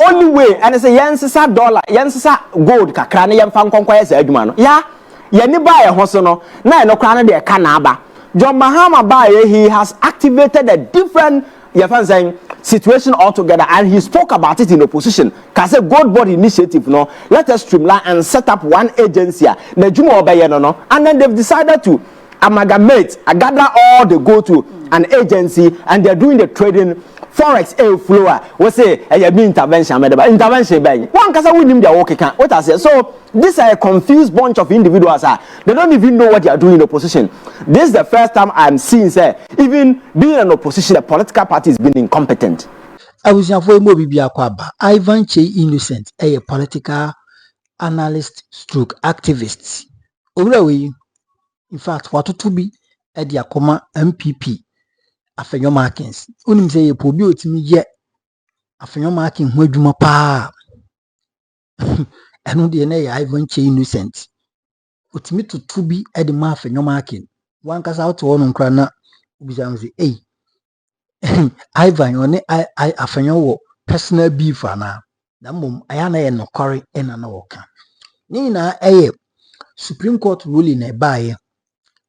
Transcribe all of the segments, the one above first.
only way and say yensisa dollar yensisa gold kakra ne yemfa nkonkwa yesa adwuma no ya ni ba ye ho so no na no kra no de ka na aba John Mahama ba he has activated a different situation altogether, and he spoke about it in opposition. Cause a gold board initiative, no, let us streamline and set up one agency, and then they've decided to amalgamate, gather all the go to an agency, and they're doing the trading. Forex flow we say intervention one kasa we nim their work what I say. So these are a confused bunch of individuals they don't even know what they are doing in opposition. This is the first time I'm seeing say even being an opposition, a political party is being incompetent. I was for Bibia Kwaba Ivan Kyei Innocent, a political analyst stroke activist. In fact, what to be at the Akoma MPP afenyo markings unim say yepo bi otimi ye afenyo marking ho adwuma pa eno de na ya Ivan Kyei Innocent otimi tutu bi e de ma afenyo marking wan kasa auto wono nkra na ubizam say Ivan one afenyo wo personal beef na mom aya na ye nokore ena na woka ni na Supreme Court ruling na bae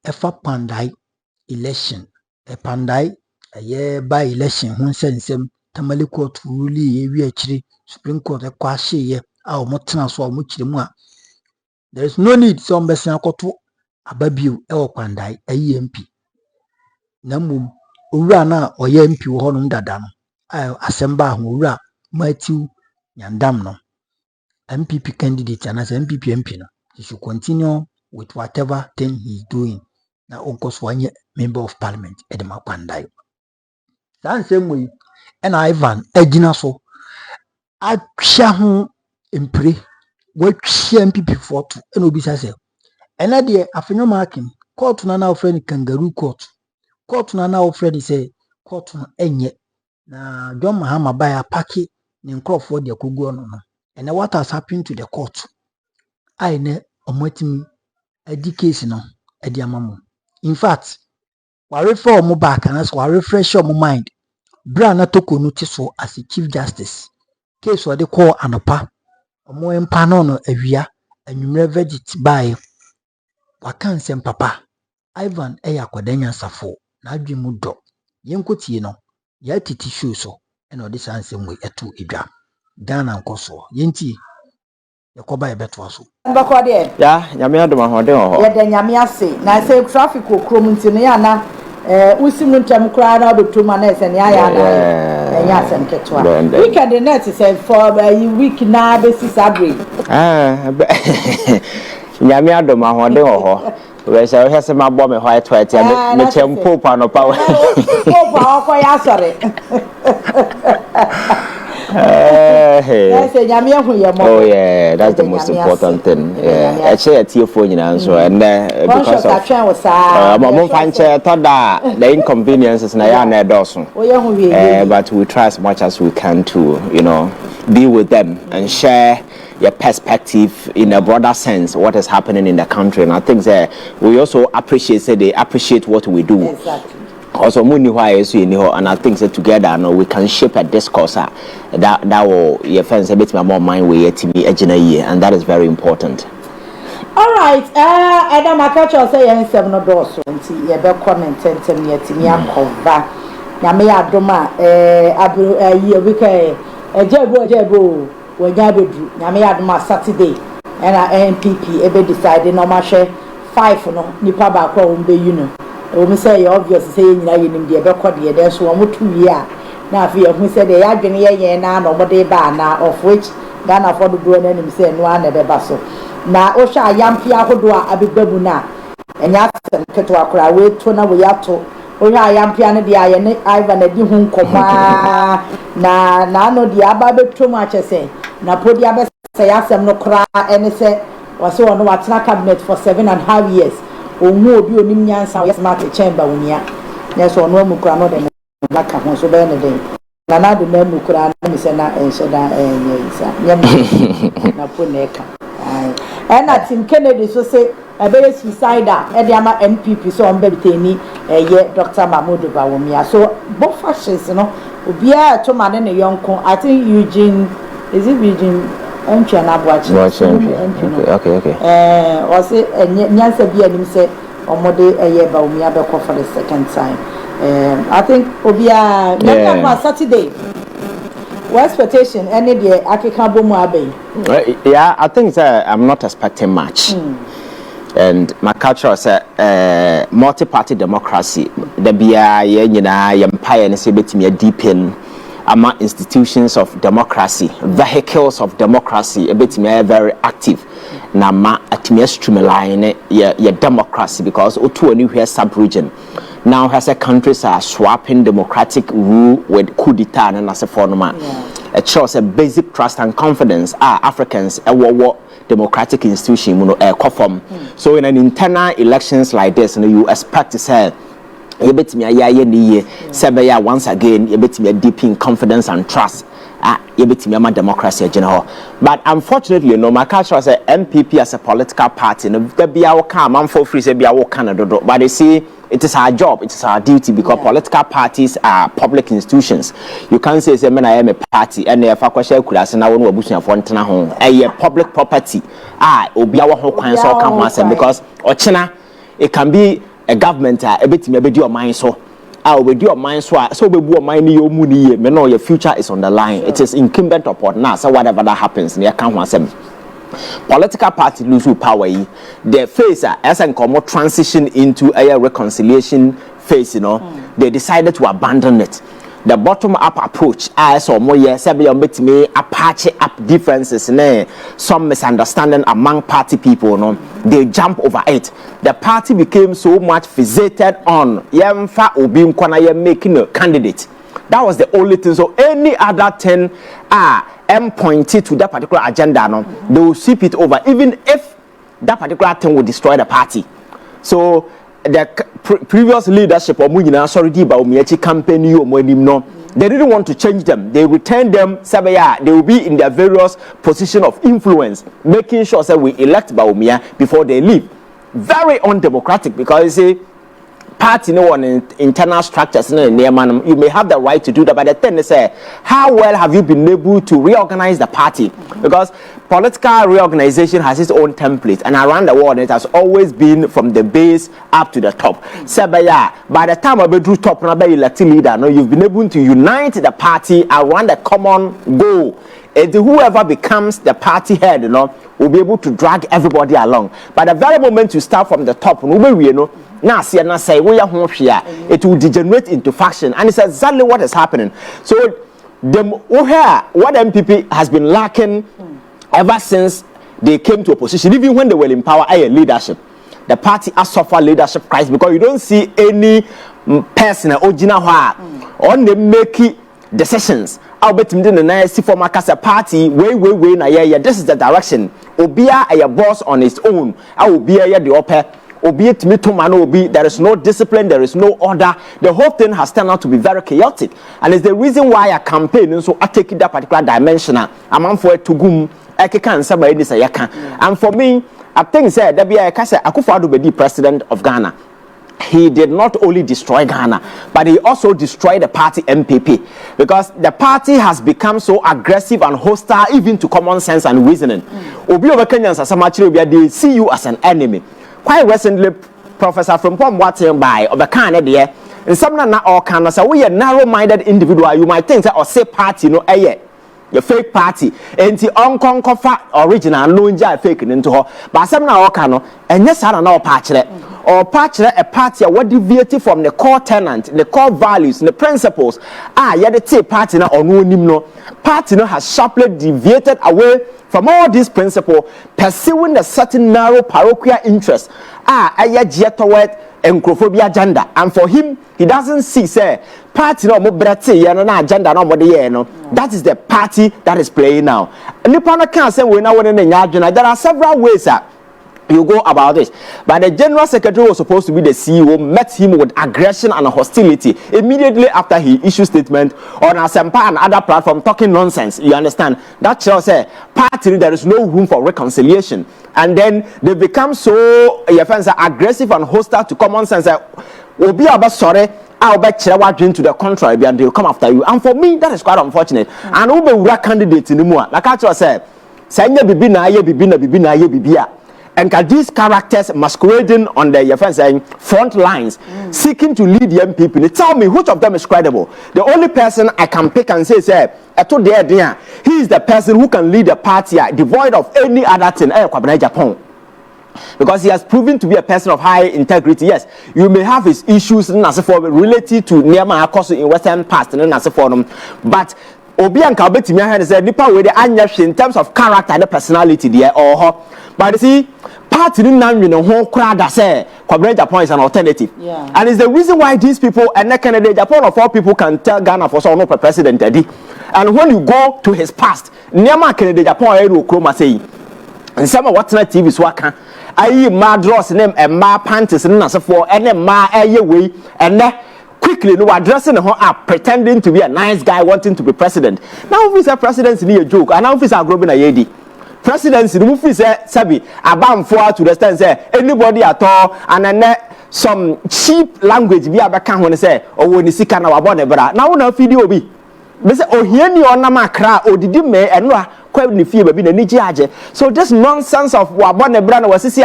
efa pandai election a pandai a year by election who sensem tamale court ruling we actually Supreme Court a kwashe ye our motana so much there is no need some besan koto ababiu e pandai a EMP namum owura na oye MP wo honum dada no asemba ho owura Matthew Nyandam no MPP candidate and as MPP MP no he should continue with whatever thing he's doing. Na onkos wanye member of parliament edema pandai dan same way and Ivan ejina so atwa ho empire watwa MPP photo and obi say ena de afenyo marking court na na ofre ni kangaroo court na na ofre say court no enye na John Mahama ba ya paki ni nkrofo de akogu no no and what has happened to the court I ne omwatimi edi case no edi amamu. In fact, we refer mo back and we refresh your mind. Brana toko notice so as a Chief Justice. Case what they call anopa. Omo empano no ewia enwumre vegit by wakanse papa. Ivan eya kwadanya safo na adwemu do. Yenkotie no ya titi show so and this ansem we eto edwa. Ghana nkoso. Yenti yakoba ebeto so. Ya nyame adom ahode ho ye de nyame ase na say traffic okrom ntino ya na usimu ntam kra na obetuma na ese ne aya na enya asem ketwa weekend net say for a week na be sisabre nyame adom ahode ho we say we say ma bo me ho eto ete me tempo pa no pa popa akoya sore oh yeah, that's the most important thing. Yeah, actually, at your phone, so and because of the inconveniences, but we try as much as we can to, be with them and share your perspective in a broader sense what is happening in the country. And I think that we also appreciate what we do. Exactly. Also, and I think that together, we can shape a discourse that will your friends a bit more mind way to be and that is very important. All right, Adam, I catch you say and 7 doors. You better comment and tell me at me. Cover. Yamia Doma, a Jebo, when Yabu, Yamia Doma Saturday, and our NPP ever decided no much 5 no Nipa Bako, we say obvious saying na yenim de bekọ de dey so omo 2 year na afi ehun say de ya dwene ye na no mo de ba na of which Ghana for do na nim say no na be ba so na o hwa ayampi ahodo a abebabu na enya asem keto akora we to na we yato o hwa ayampi ane de aye ne Ivan adi hu nkoma na no de aba betom a chese na podi abese yasem no kora ene say wase ono watena cabinet for 7.5 years. Omo obi onim nyansa yes market chamber unia yes ono amukura no de maka ho so be ne den na na de na amukura na mi se na ensheda nyisa na poneka ai na Tim Kennedy so say e be suicider e de ama NPP so on be teni ye Dr. Mahmoud Bawumia so both fashions no obi a to mane ne yonko I think Eugene Is it Virgin entry and Abuachi? Okay. Was it Nyansa be and him say or Mode a year by me for the second time? I think Obia Saturday. What expectation any day African Bomu yeah, I think I'm not expecting much. And my culture is multi-party democracy. The BIA, empire, and say me a deep in among institutions of democracy, vehicles of democracy, a bit me very active. Now, ma at me streamline your democracy because Otu anywhere sub-region now has a countries are swapping democratic rule with coup d'etat and as a format. It shows a basic trust and confidence. Africans a democratic institution, conform. So in an internal elections like this, you expect to say, you bet me a once again, you bet me a deep in confidence and trust. You bet me a democracy general. But unfortunately, my culture as a MPP as a political party, there be our man for free, be our Canada. But they see it is our job, it is our duty because political parties are public institutions. You can't say, I am a party, and if I question class and I want to bush your fountain home, a public property. Obi our whole council come once because Ochina, it can be a government, a bit maybe your mind so. With your mind so we will mind your money, your future is on the line. It is incumbent upon us, so whatever that happens, near can once. Political party lose power. They face as a common transition into a reconciliation phase, they decided to abandon it. The bottom-up approach, as or more years, me patch up differences, some misunderstanding among party people, they jump over it. The party became so much fixated on Yemfa Obim Kwana making a candidate. That was the only thing. So any other 10 pointed to that particular agenda, they will sweep it over, even if that particular thing will destroy the party. So the previous leadership or campaign, they didn't want to change them. They returned them. They will be in their various position of influence, making sure that we elect Baumia before they leave. Very undemocratic because you see, party no one in internal structures you may have the right to do that, but the thing is how well have you been able to reorganize the party? Because political reorganization has its own template, and around the world it has always been from the base up to the top. By the time I do top elected leader, you've been able to unite the party around a common goal. And whoever becomes the party head, will be able to drag everybody along. But the very moment you start from the top, now say it will degenerate into faction, and it's exactly what is happening. So what MPP has been lacking ever since they came to opposition, even when they were in power, leadership. The party has suffered leadership crisis because you don't see any person or on the making decisions. I'll bet him the nice for my party way. This is the direction. Obia a boss on his own. I will be a the upper. There is no discipline, there is no order. The whole thing has turned out to be very chaotic, and it's the reason why a campaign so I take that particular dimension. I'm for it to gum. And for me, I think that Akufo-Addo be the president of Ghana. He did not only destroy Ghana, but he also destroyed the party MPP, because the party has become so aggressive and hostile even to common sense and reasoning. They see you as an enemy. Quite recently, Professor from Watson by of the Canada, and some not all can say we are narrow-minded individual. You might think that or say party your fake party, and the unconquered original no fake into her. But some now can and yes, I don't know patch or patch a party what deviated from the core tenant, the core values, the principles. Yeah, the party now or no party has sharply deviated away from all these principles, pursuing a certain narrow parochial interest. Toward encophobia agenda, and for him, he doesn't see say party no more agenda no. That is the party that is playing now. Nipana can't say we now in the there are several ways you go about this, but the general secretary was supposed to be the CEO, met him with aggression and hostility immediately after he issued statement on Asempa and other platform talking nonsense. You understand that shows party there is no room for reconciliation, and then they become so aggressive and hostile to common sense. Obi aba sorry I'll bet you to the contrary and they'll come after you. And for me, that is quite unfortunate. And who be a candidate in the more. Like I said, Sanya Bibina, Bibia. And these characters masquerading on the front lines, seeking to lead the MPP. Tell me which of them is credible. The only person I can pick and say, he is the person who can lead the party devoid of any other thing. Japan. Because he has proven to be a person of high integrity. Yes, you may have his issues related to Niama Akoso in Western past, but Obianka Bettimia said, Nipa with the in terms of character and personality there, but you see, party whole crowd that say Japan is an alternative. Yeah. And it's the reason why these people and Canada, Japan of all people can tell Ghana for some president. And when you go to his past, Niama Canada, Japan, Chroma say, and some of what's not TV is working. I ma draws name and ma panties and answer for and then ma way and then quickly no addressing her up pretending to be a nice guy wanting to be president. Now if a presidency near a joke and now if are growing a yedi. Presidency the movie say sabi abam for to the stand say anybody at all and then some cheap language be abaka when say oh when you see kana wabone bra. Now na video be. Be say oh here ni on na makra odidi me enwa so this nonsense of wabone brand was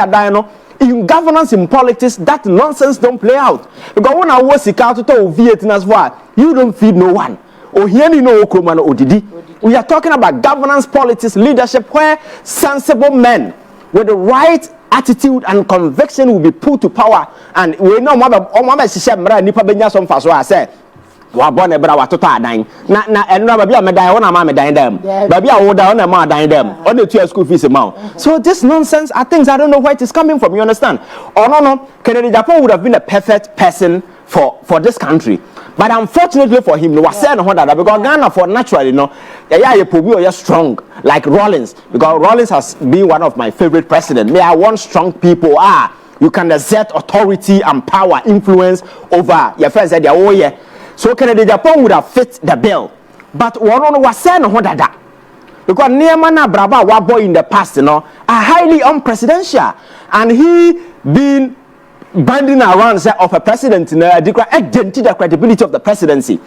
in governance in politics, that nonsense don't play out. Because when I was to Vietnam's war, you don't feed no one. Or here no Okromano Odidi. We are talking about governance, politics, leadership, where sensible men with the right attitude and conviction will be put to power. And we know I say. Wabone bra watoto adan na enra ba bia medan wona ma medan dem ba bia wo da wona ma dan dem on the 2 school fees amount. So this nonsense are things I don't know where it is coming from, you understand? Or no Kennedy Japan would have been a perfect person for this country, but unfortunately for him no was saying that because Ghana for naturally you strong like Rawlings, because Rawlings has been one of my favorite presidents. I want strong people. You can exert authority and power, influence over your friends that they so Kennedy Japan would have fit the bill. But one was saying that because Niamana Braba Wabo in the past, are highly unpresidential. And he been banding around of a president the credibility of the presidency.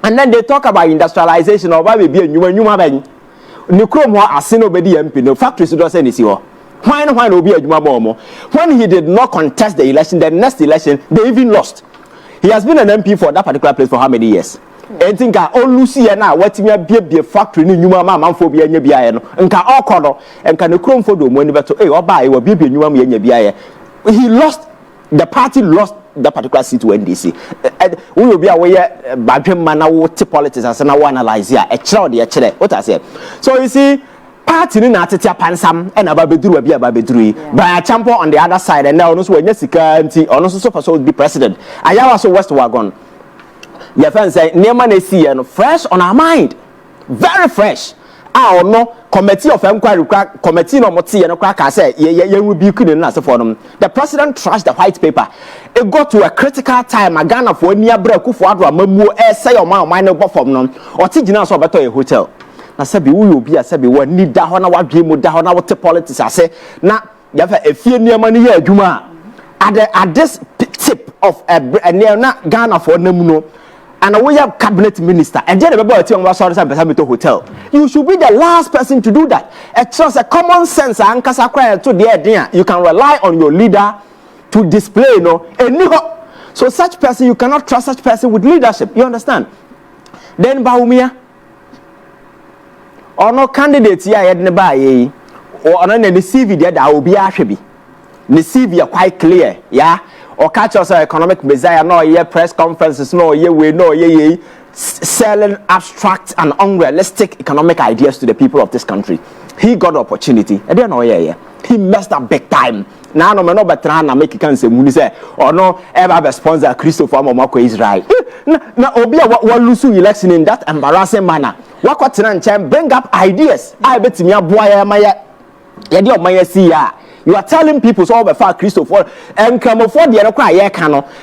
And then they talk about industrialization or why we be a new Nucromo Asino Bedi MP, no factories to do anything. Why no be a Jumabomo? When he did not contest the election, the next election, they even lost. He has been an MP for that particular place for how many years? I think all Lucy now what me be a factory ni nyuma man for be anya bia no nka okodo nka ne krom for do mo ni beto oba e wo be nyuma me anya bia he lost, the party lost that particular seat to NDC. We will be aware badwem man na wo politics as na wo analyze here e kire de e kire what I say. So you see party ni na tetia pansam e na babeduru abi ababeduru by a champion on the other side and now no so wanya sika anti ono so for be president ayawa so west wagon your friend say neema na see no fresh on our mind, very fresh. No committee of inquiry committee no moti no crack say ye rebuke na say for them. The president trashed the white paper. It got to a critical time Ghana for near break for adwa mamu e say your man no go from no or ti gina so beto a hotel. Na sabi we obi asabi we need da ho na wadwe mu da ho na what politics ase na ya fa efie niam na ye adwuma at this tip of a na Ghana for namu no and we have cabinet minister and then hotel. You should be the last person to do that. It's just a common sense and to the you can rely on your leader to display so such person you cannot trust such person with leadership, you understand? Then Baumia or no candidates here at Nebai or on the CV that will be actually the CV are quite clear, yeah. Or catch us economic messiah, no ye press conferences, no ye we no ye selling abstract and unrealistic economic ideas to the people of this country. He got the opportunity. I don't know he messed up big time. Now no man no better na make can say muni say or no ever sponsor Christopher Momoko Israel. Na obi a what lose election in that embarrassing manner. What bring up ideas. I bet me aboa maya ye di o maya see ya. You are telling people so over Christopher and Cramophone the cry.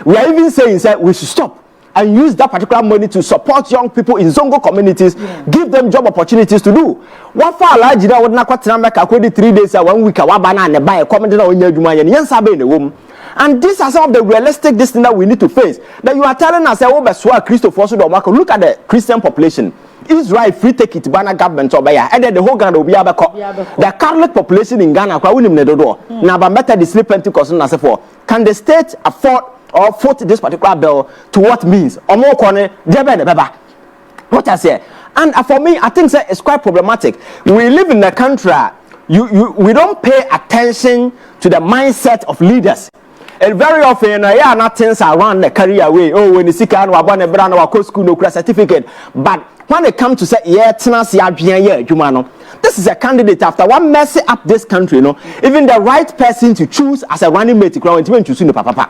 We are even saying that we should stop and use that particular money to support young people in Zongo communities, give them job opportunities to do. What for large would not make 3 days 1 week a wabana and buy a comment on your Juma and Yansabe in the womb. And these are some of the realistic things that we need to face. That you are telling us, look at the Christian population. Israel free take it Ghana government obaya and then the whole Ghana will be the Catholic population in Ghana now better the sleep Pentecost na for can the state afford or foot this particular bill to what means or more corner what I say. And for me I think that it's quite problematic. We live in a country we don't pay attention to the mindset of leaders. And very often, not things around the career way. Oh, when you see can one a brand or school no certificate. But when it comes to say, this is a candidate after one messy up this country, even the right person to choose as a running mate, to choose the papa.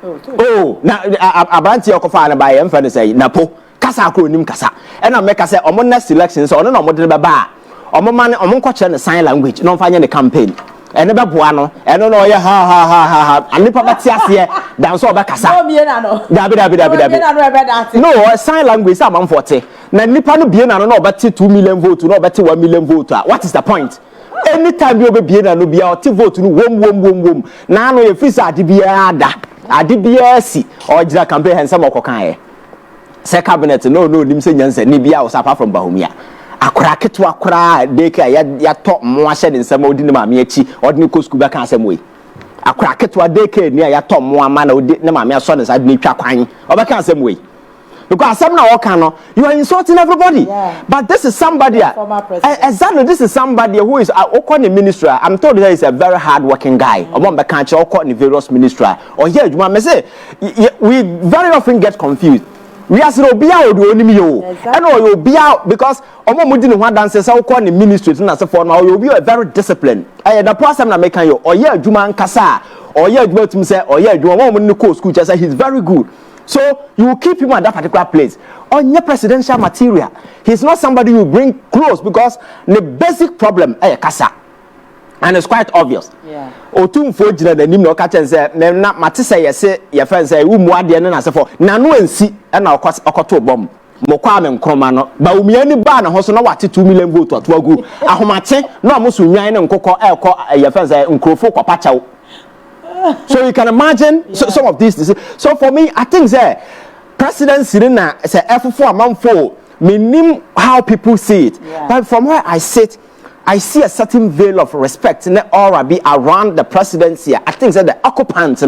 Oh, now a branch of by and say, Napo, Casa Kronim Casa. And I make us say, on next elections or no more than a bar. Or man, or question the sign language, not finding the campaign. And never buano, and no, ha, and the papa here, down so back. No, sign language, I'm 40. Now, Nipano Bien, I don't know about 2 million votes, no better 1 million votes. What is the point? Anytime you'll be Bien and be out to vote to womb. Now, if it's a DBS or Jira campaign and some of Kokai. Say cabinet, no, Nimsenians and Nibia was apart from Bahumia. A crack to a cry, they can ya talk more said in some ordinary Miachi or Nico Scuba can some way. A crack to a decade near ya talk more man or did my son as I need crying or back can some way. Because some now you are insulting everybody. Yeah. But this is somebody exactly this is somebody who is a minister. I'm told that he's a very hard working guy. Among the country or in various ministry. Or here you may say we very often get confused. We are so be out the enemy and you'll be out because Omomudin one dances so called the ministry and so for now you'll be very disciplined. The person I'm making you or yeah Juman Kasa or yeah Jum say or yeah Juman school just he's very good. So you will keep him at that particular place. On your presidential material, he's not somebody you bring close because the basic problem is Kasa. And it's quite obvious. Yeah. Otum fojina the nim no catch and say, na matisa yese your friend say, umuade and so for. Nanu and see and our okoto bomb. Mokwame nkroma ba umiani ba na ho so na wate 2 million vote to agu. Ahomache no amusu nwan ne nkokọ your friend say nkrofo kwapachaw. So you can imagine some of these. So for me, I think that President Sirina say F4 amount meaning how people see it. Yeah. But from where I sit, I see a certain veil of respect in the aura be around the presidency. I think that the occupants,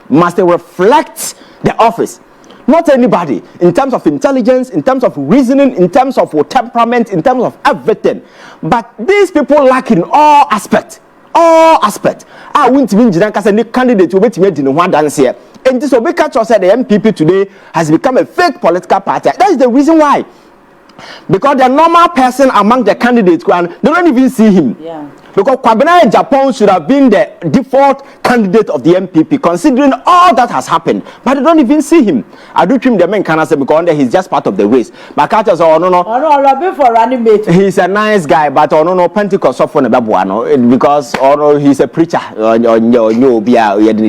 must reflect the office. Not anybody in terms of intelligence, in terms of reasoning, in terms of temperament, in terms of everything. But these people lack in all aspects. All aspects. I wouldn't mean the candidate will be made in one dance here. And this will be catch said the NPP today has become a fake political party. That is the reason why. Because the normal person among the candidates, they don't even see him. Yeah. Because Kwabena Japan should have been the default candidate of the NPP, considering all that has happened. But they don't even see him. I do treat the man cannot say because he's just part of the race. But catch us, for running mate. He's a nice guy, but Pentecost of because he's a preacher.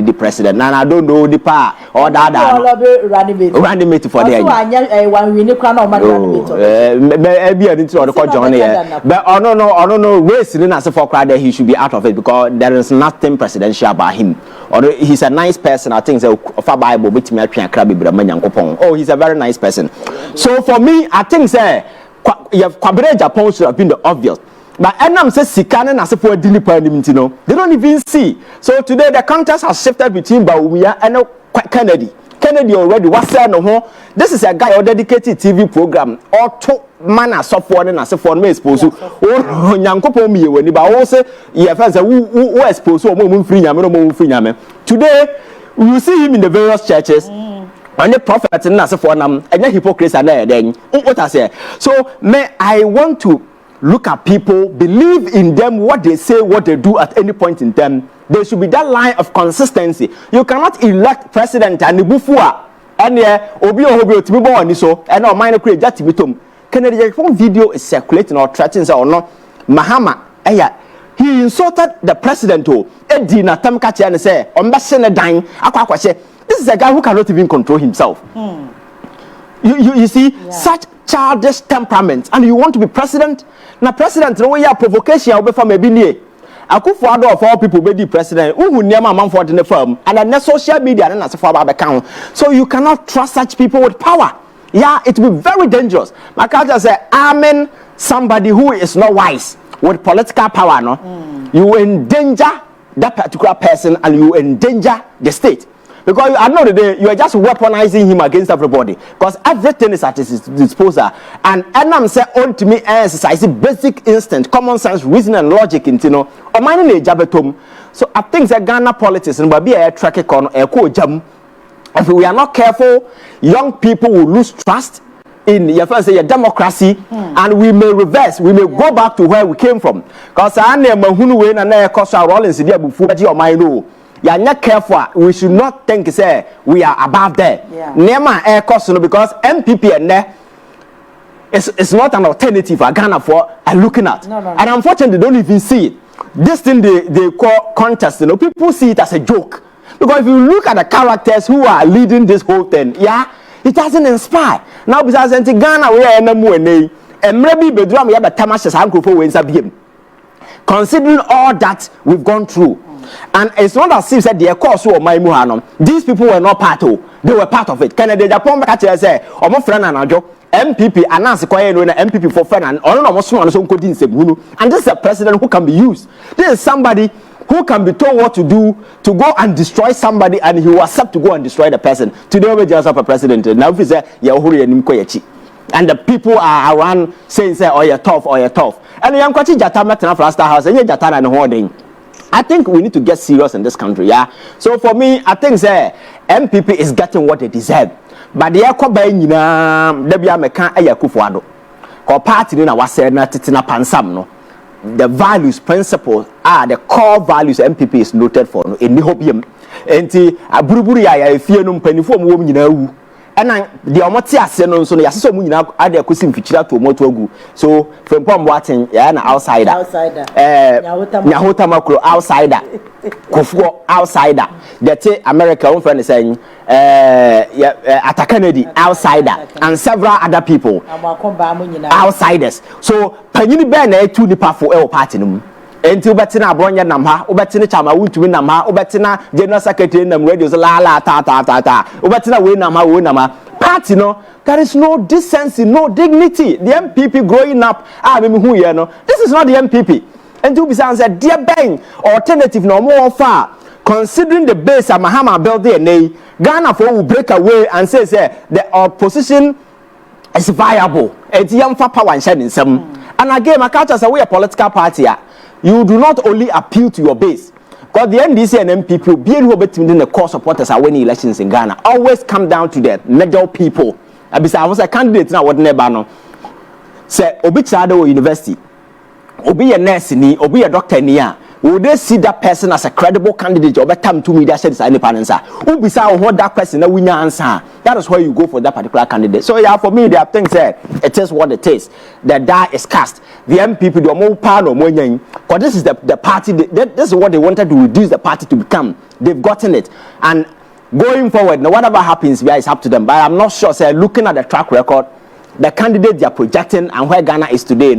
The president. And I don't know the power or that. Running mate for the race that he should be out of it because there is nothing presidential about him. Or he's a nice person. I think Bible oh, he's a very nice person. So for me, I think Kwabena Japan should have been the obvious. But Enam says Sikane as for they don't even see. So today the contest has shifted between Bawumia and Kennedy. Kennedy already was saying this is a guy who dedicated TV program or to man as software and as a form exposed. Oh, Yankopo me when you say yeah, who exposed free. Today we see him in the various churches. And the prophets and as a form and the hypocrites are there. Then what I say. So I want to look at people, believe in them, what they say, what they do at any point in time. There should be that line of consistency. You cannot elect president and Bufua and Obi to be born so and our minor create that to Kennedy video is circulating or threatening or not. Mahama, he insulted the president who Edina Tamkachi and say, this is a guy who cannot even control himself. You see, such childish temperament, and you want to be president. Now, president, no way provocation will be from a billion. Akufo-Addo of all people be the president. Who never man for the firm and then the social media and as for about the count. So you cannot trust such people with power. Yeah, it will be very dangerous. My culture say, arming somebody who is not wise with political power, no, you endanger that particular person and you endanger the state. Because at the end of the day, you are just weaponizing him against everybody. Because everything is at his disposal. And I'm saying, on to me, exercise basic instinct, common sense, reason, and logic, you know. Or mine is jabetum. So I think that Ghana politics and be a track on a jam. If we are not careful, young people will lose trust in your first say democracy, and we may reverse, we may go back to where we came from. Because I am a hunu way and I cost our rollins in the buffuji or my no. You are not careful. We should not think say we are above there. Nema air cost because MPP and there is not an alternative for Ghana for looking at. No. And unfortunately, they don't even see it. This thing they call contest, you know, people see it as a joke. Because if you look at the characters who are leading this whole thing, it doesn't inspire. Now, besides Ghana, we are in a way, and maybe bedroom we have a tamashes uncle for wins a considering all that we've gone through. And it's not as if said the course or my muhanom. These people were not part of, they were part of it. Canada Japan back say, or my friend and MPP announce quiet MPP for friend and almost one so could and this is a president who can be used. This is somebody who can be told what to do to go and destroy somebody and he will accept to go and destroy the person. Today we just have a president. Now if he say and the people are around saying say, oh you're tough. And I'm quite Jatama for last house and Jatana and hoarding. I think we need to get serious in this country, So for me, I think say MPP is getting what they deserve. But the party no. The values, principles are the core values MPP is noted for in the hopium. Enti aburuburu ya fie no mpanifo mo wom nyina wu. Ena de omote ase no nso no yaseso mu nyina ade akosi mfikyira to moto agu. So frempom waten ya na outsider. Nyahota makro outsider. Kofuo outsider. That America on friend saying Ata Kennedy outsider and several other people outsiders. So panyini be na etu nipa fo e party no. Enti ubetina abronya nam ha, ubetina chama wuntumi nam ha, ubetina general secretary nam radio la ta. Ubetina we nam ha. Party no, there is no decency, no dignity. The MPP growing up, this is not the MPP. And to be said, dear bang, alternative no more far. Considering the base of Mahama building, Ghana for will break away and say the opposition is viable. It's young for power and shining some. And again, my culture is a way a political party. You do not only appeal to your base. Because the NDC and MPP, being who between the core supporters are winning elections in Ghana, always come down to the middle people. I was a candidate now, what never know. Say, Obi Chado University, Obi a nurse, Obi a doctor, would they see that person as a credible candidate or better to media said independence? Who beside what that person a winner answer? That is why you go for that particular candidate. So yeah, for me, there are things there. It is what it is. The die is cast. The MPP do more power or more young. Because this is the party. This is what they wanted to reduce the party to become. They've gotten it. And going forward, now whatever happens, it's up to them. But I'm not sure. Say, looking at the track record, the candidate they are projecting and where Ghana is today,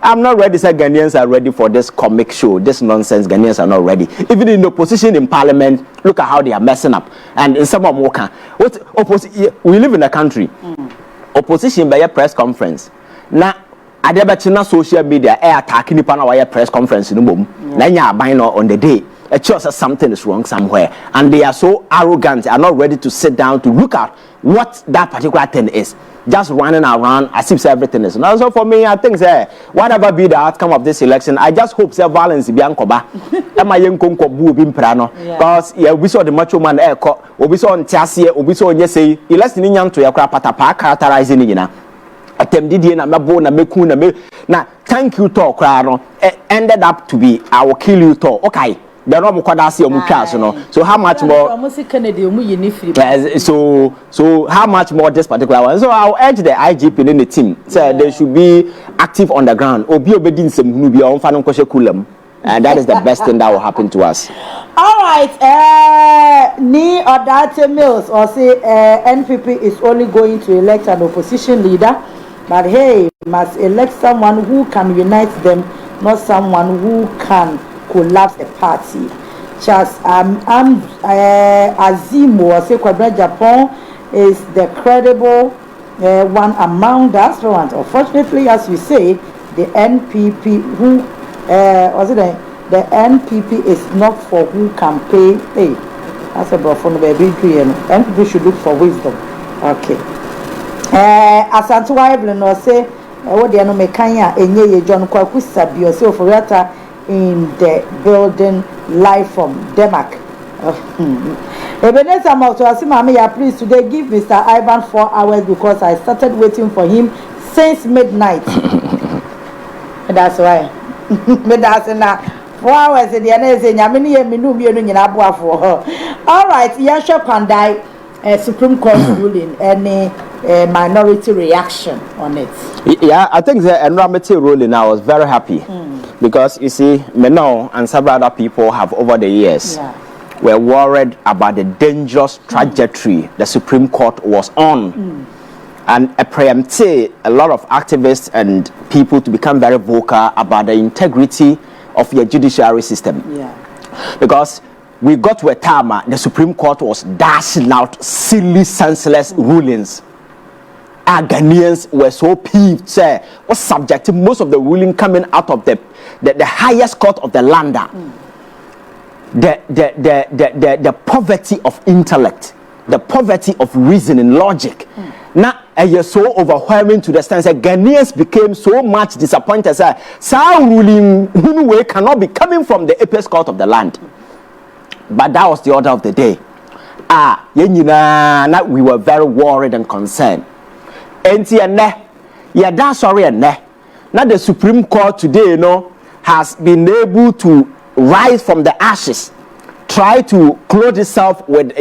I'm not ready. Say Ghanaians are ready for this comic show, this nonsense. Ghanaians are not ready. Even in opposition in parliament, look at how they are messing up. And in some of Moka, we live in a country. Opposition by a press conference. Now, I never social media attacking the press conference in the boom. Now on the day. It shows us something is wrong somewhere, and they are so arrogant. They are not ready to sit down to look at what that particular thing is. Just running around as if everything is. Now, so for me, I think whatever be the outcome of this election, I just hope violence be uncovered. Because we saw the macho man we saw on Tiasie, we saw yesterday. Election in young to your crapata characterizing na thank you talk ended up to be I will kill you talk. Okay. So how much more? So how much more this particular one? So I'll urge the IGP in the team. So they should be active on the ground. And that is the best thing that will happen to us. All right. Ni Odate Mills or say NPP is only going to elect an opposition leader, but hey, must elect someone who can unite them, not someone who can collapse the party. Charles Azimo, say Kwabena Japan is the credible one among the aspirants. Unfortunately, as you say, the NPP who was it the NPP is not for who can pay. Hey, that's a from baby. NPP should look for wisdom. Okay. Asantuwa Evelyn will say, what they are no mekanya enye John Kwaku Sabio so for rata in the building live from Denmark. Ebenezer Mauto Asimami, please today give Mr. Ivan 4 hours because I started waiting for him since midnight. That's why. But that's enough. 4 hours in the end, all right, Yasha Pandai, Supreme Court ruling, any minority reaction on it? Yeah, I think the minority ruling, I was very happy because you see, Meno and several other people have over the years were worried about the dangerous trajectory the Supreme Court was on. And preempted a lot of activists and people to become very vocal about the integrity of your judiciary system. Because we got to a time the Supreme Court was dashing out silly, senseless rulings. Our Ghanaians were so peeved, say, was subjecting most of the ruling coming out of the highest court of the land. The poverty of intellect, the poverty of reasoning, logic. Now, you're so overwhelming to the extent that Ghanaians became so much disappointed. Say, ruling cannot be coming from the apex court of the land. But that was the order of the day. We were very worried and concerned. Now the Supreme Court today, has been able to rise from the ashes, try to clothe itself with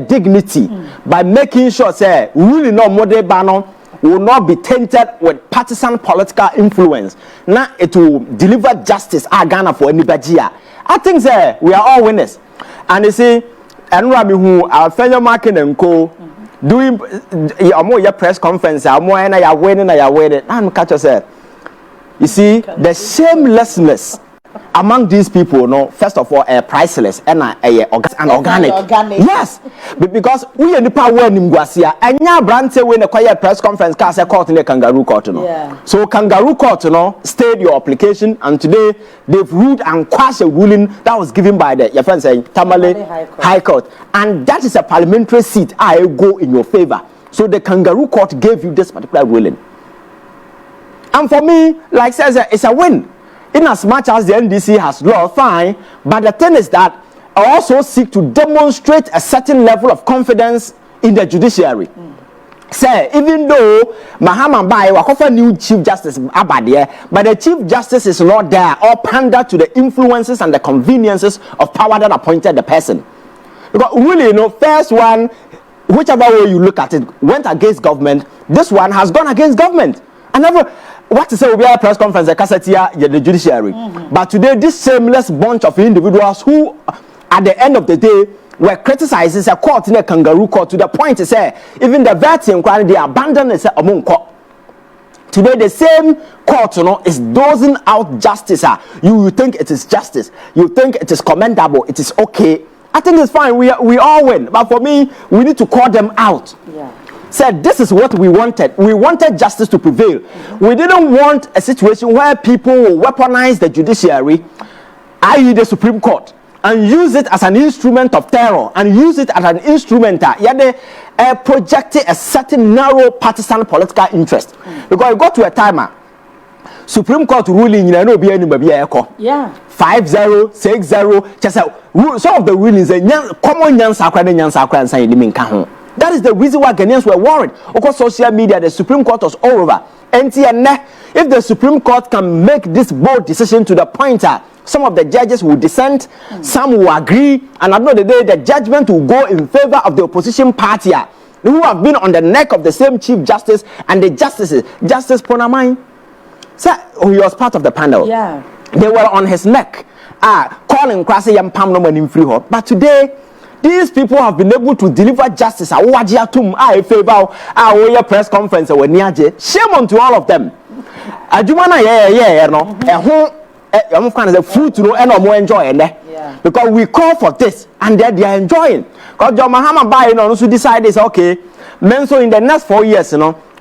dignity by making sure say ruling no model banner will not be tainted with partisan political influence. Now it will deliver justice Ghana for anybody. I think we are all winners. And you see, and who our fellow market and co doing a press conference, and catch yourself. You see, the shamelessness among these people, first of all, priceless and organic. Yes, because we are the power in Guasia, and now Brante when a quiet press conference cast a court in the kangaroo court. So kangaroo court, stayed your application, and today they've ruled and quashed a ruling that was given by the your friend saying Tamale High Court, and that is a parliamentary seat. I go in your favor. So the kangaroo court gave you this particular ruling, and for me, like says, it's a win. In as much as the NDC has lost, fine, but the thing is that I also seek to demonstrate a certain level of confidence in the judiciary. Say, even though Mahama Bai Wakofa new Chief Justice Abadie, but the Chief Justice is not there or pander to the influences and the conveniences of power that appointed the person. Because really, first one, whichever way you look at it, went against government. This one has gone against government. And never. What to say will be a press conference, the judiciary. But today, this shameless bunch of individuals who, at the end of the day, were criticizing a court in a kangaroo court to the point to say, even the vetting inquiry, they abandoned it among court. Today, the same court, is dozing out justice. You think it is justice. You think it is commendable. It is okay. I think it's fine. We all win. But for me, we need to call them out. Said this is what we wanted. We wanted justice to prevail. We didn't want a situation where people will weaponize the judiciary, i.e. the Supreme Court, and use it as an instrument of terror, and use it as an instrument projecting a certain narrow partisan political interest. Because it got to a time, Supreme Court ruling, 5-0, 6-0, some of the rulings, common and saying, that is the reason why Ghanaians were worried. Because social media, the Supreme Court was all over. And if the Supreme Court can make this bold decision to the point that some of the judges will dissent, some will agree, and at the end of the day, the judgment will go in favor of the opposition party who have been on the neck of the same Chief Justice and the justices. Justice Ponamai, sir, he was part of the panel. They were on his neck, calling Krasi Yampam no man free. But today, these people have been able to deliver justice. Shame on to all of them. I'm kind of fruit no and more enjoying because we call for this and they are enjoying. Because John Mahama Bai also decide this okay, men so in the next 4 years,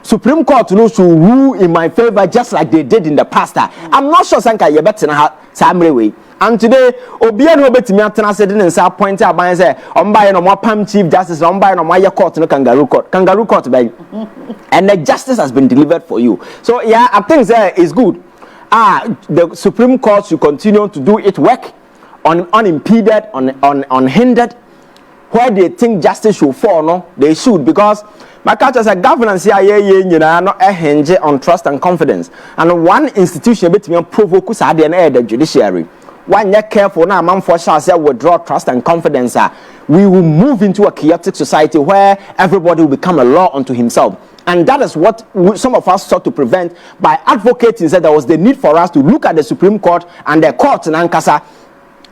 Supreme Court should rule in my favor just like they did in the past. I'm not sure Sanka you better Samre way. And today, Obian no bet me atena said in sa point about say on buy no more Pam Chief Justice, on buy no more court no kangaroo court by. And the justice has been delivered for you. So yeah, I think that is good. The Supreme Court should continue to do its work unimpeded, unhindered. Where they think justice should fall, no, they should, because my culture as a governance here, not a hinge on trust and confidence. And one institution between provoke the judiciary. When you're careful now, man for sure say withdraw trust and confidence. We will move into a chaotic society where everybody will become a law unto himself. And that is what some of us sought to prevent by advocating that there was the need for us to look at the Supreme Court and the courts in Ankasa.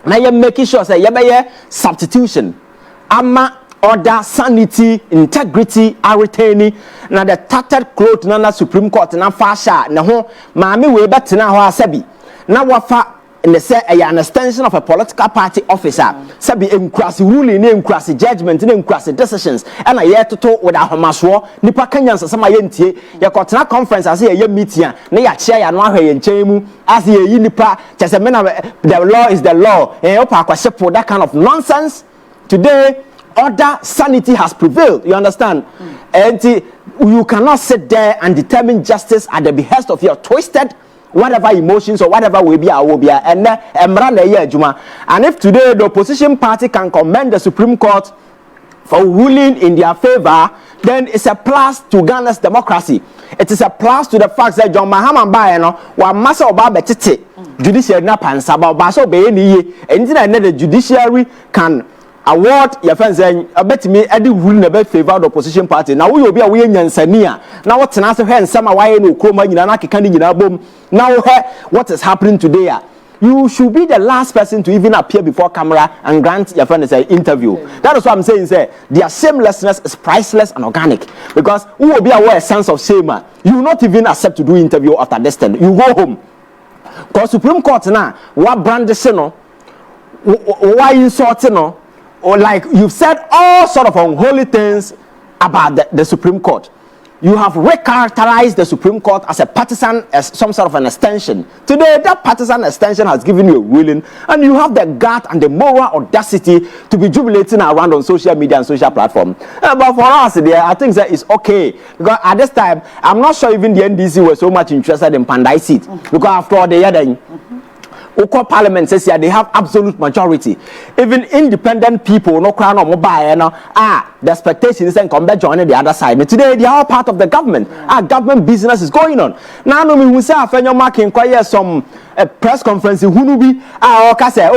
Now you're making sure that you're substitution. Ama order, sanity, integrity are retaining. Now the tattered cloth na Supreme Court na fasha na ho maame we better na ho asabi. Na wafa in the say an extension of a political party officer. Sabi enkrasi ruling, enkrasi judgment, enkrasi decisions. And I yet to talk with our homaswo. Nipa Kenyans sama yentie. Ya kotena conference as ye meeting. Na ya chair ya no ahwe yenchemu. As ye nipa. Just a the law is the law. Opa kwashepo that kind of nonsense. Today, order, sanity has prevailed. You understand? And you cannot sit there and determine justice at the behest of your twisted, whatever emotions or whatever will be. And if today the opposition party can commend the Supreme Court for ruling in their favor, then it's a plus to Ghana's democracy. It is a plus to the fact that John Mahama Bayano wa massa oba betete judiciary na pansa ba oba so be ni and the judiciary can award your friends saying bet me edi rule na be favor the opposition party now we obi a we nyansania now what na so hen sama why no kroma nyina na keka ni nyina bom now what is happening today you should be the last person to even appear before camera and grant your friend an interview. That is what I'm saying. Say their shamelessness is priceless and organic because who will be aware a sense of shame. You will not even accept to do interview after this time. You go home. Because Supreme Court now, what brand this no, why insulting no, or like you've said all sort of unholy things about the Supreme Court. You have recharacterized the Supreme Court as a partisan, as some sort of an extension. Today, that partisan extension has given you a ruling, and you have the gut and the moral audacity to be jubilating around on social media and social platforms. But for us, I think that is okay. Because at this time, I'm not sure even the NDC were so much interested in Pandai seat. Because after all, they had Oko Parliament says they have absolute majority. Even independent people, no crown or mobile, the expectation is come back joining the other side. But today they are all part of the government. Government business is going on. Now no me say afenyo mark inquire some press conference in Hunubi. Say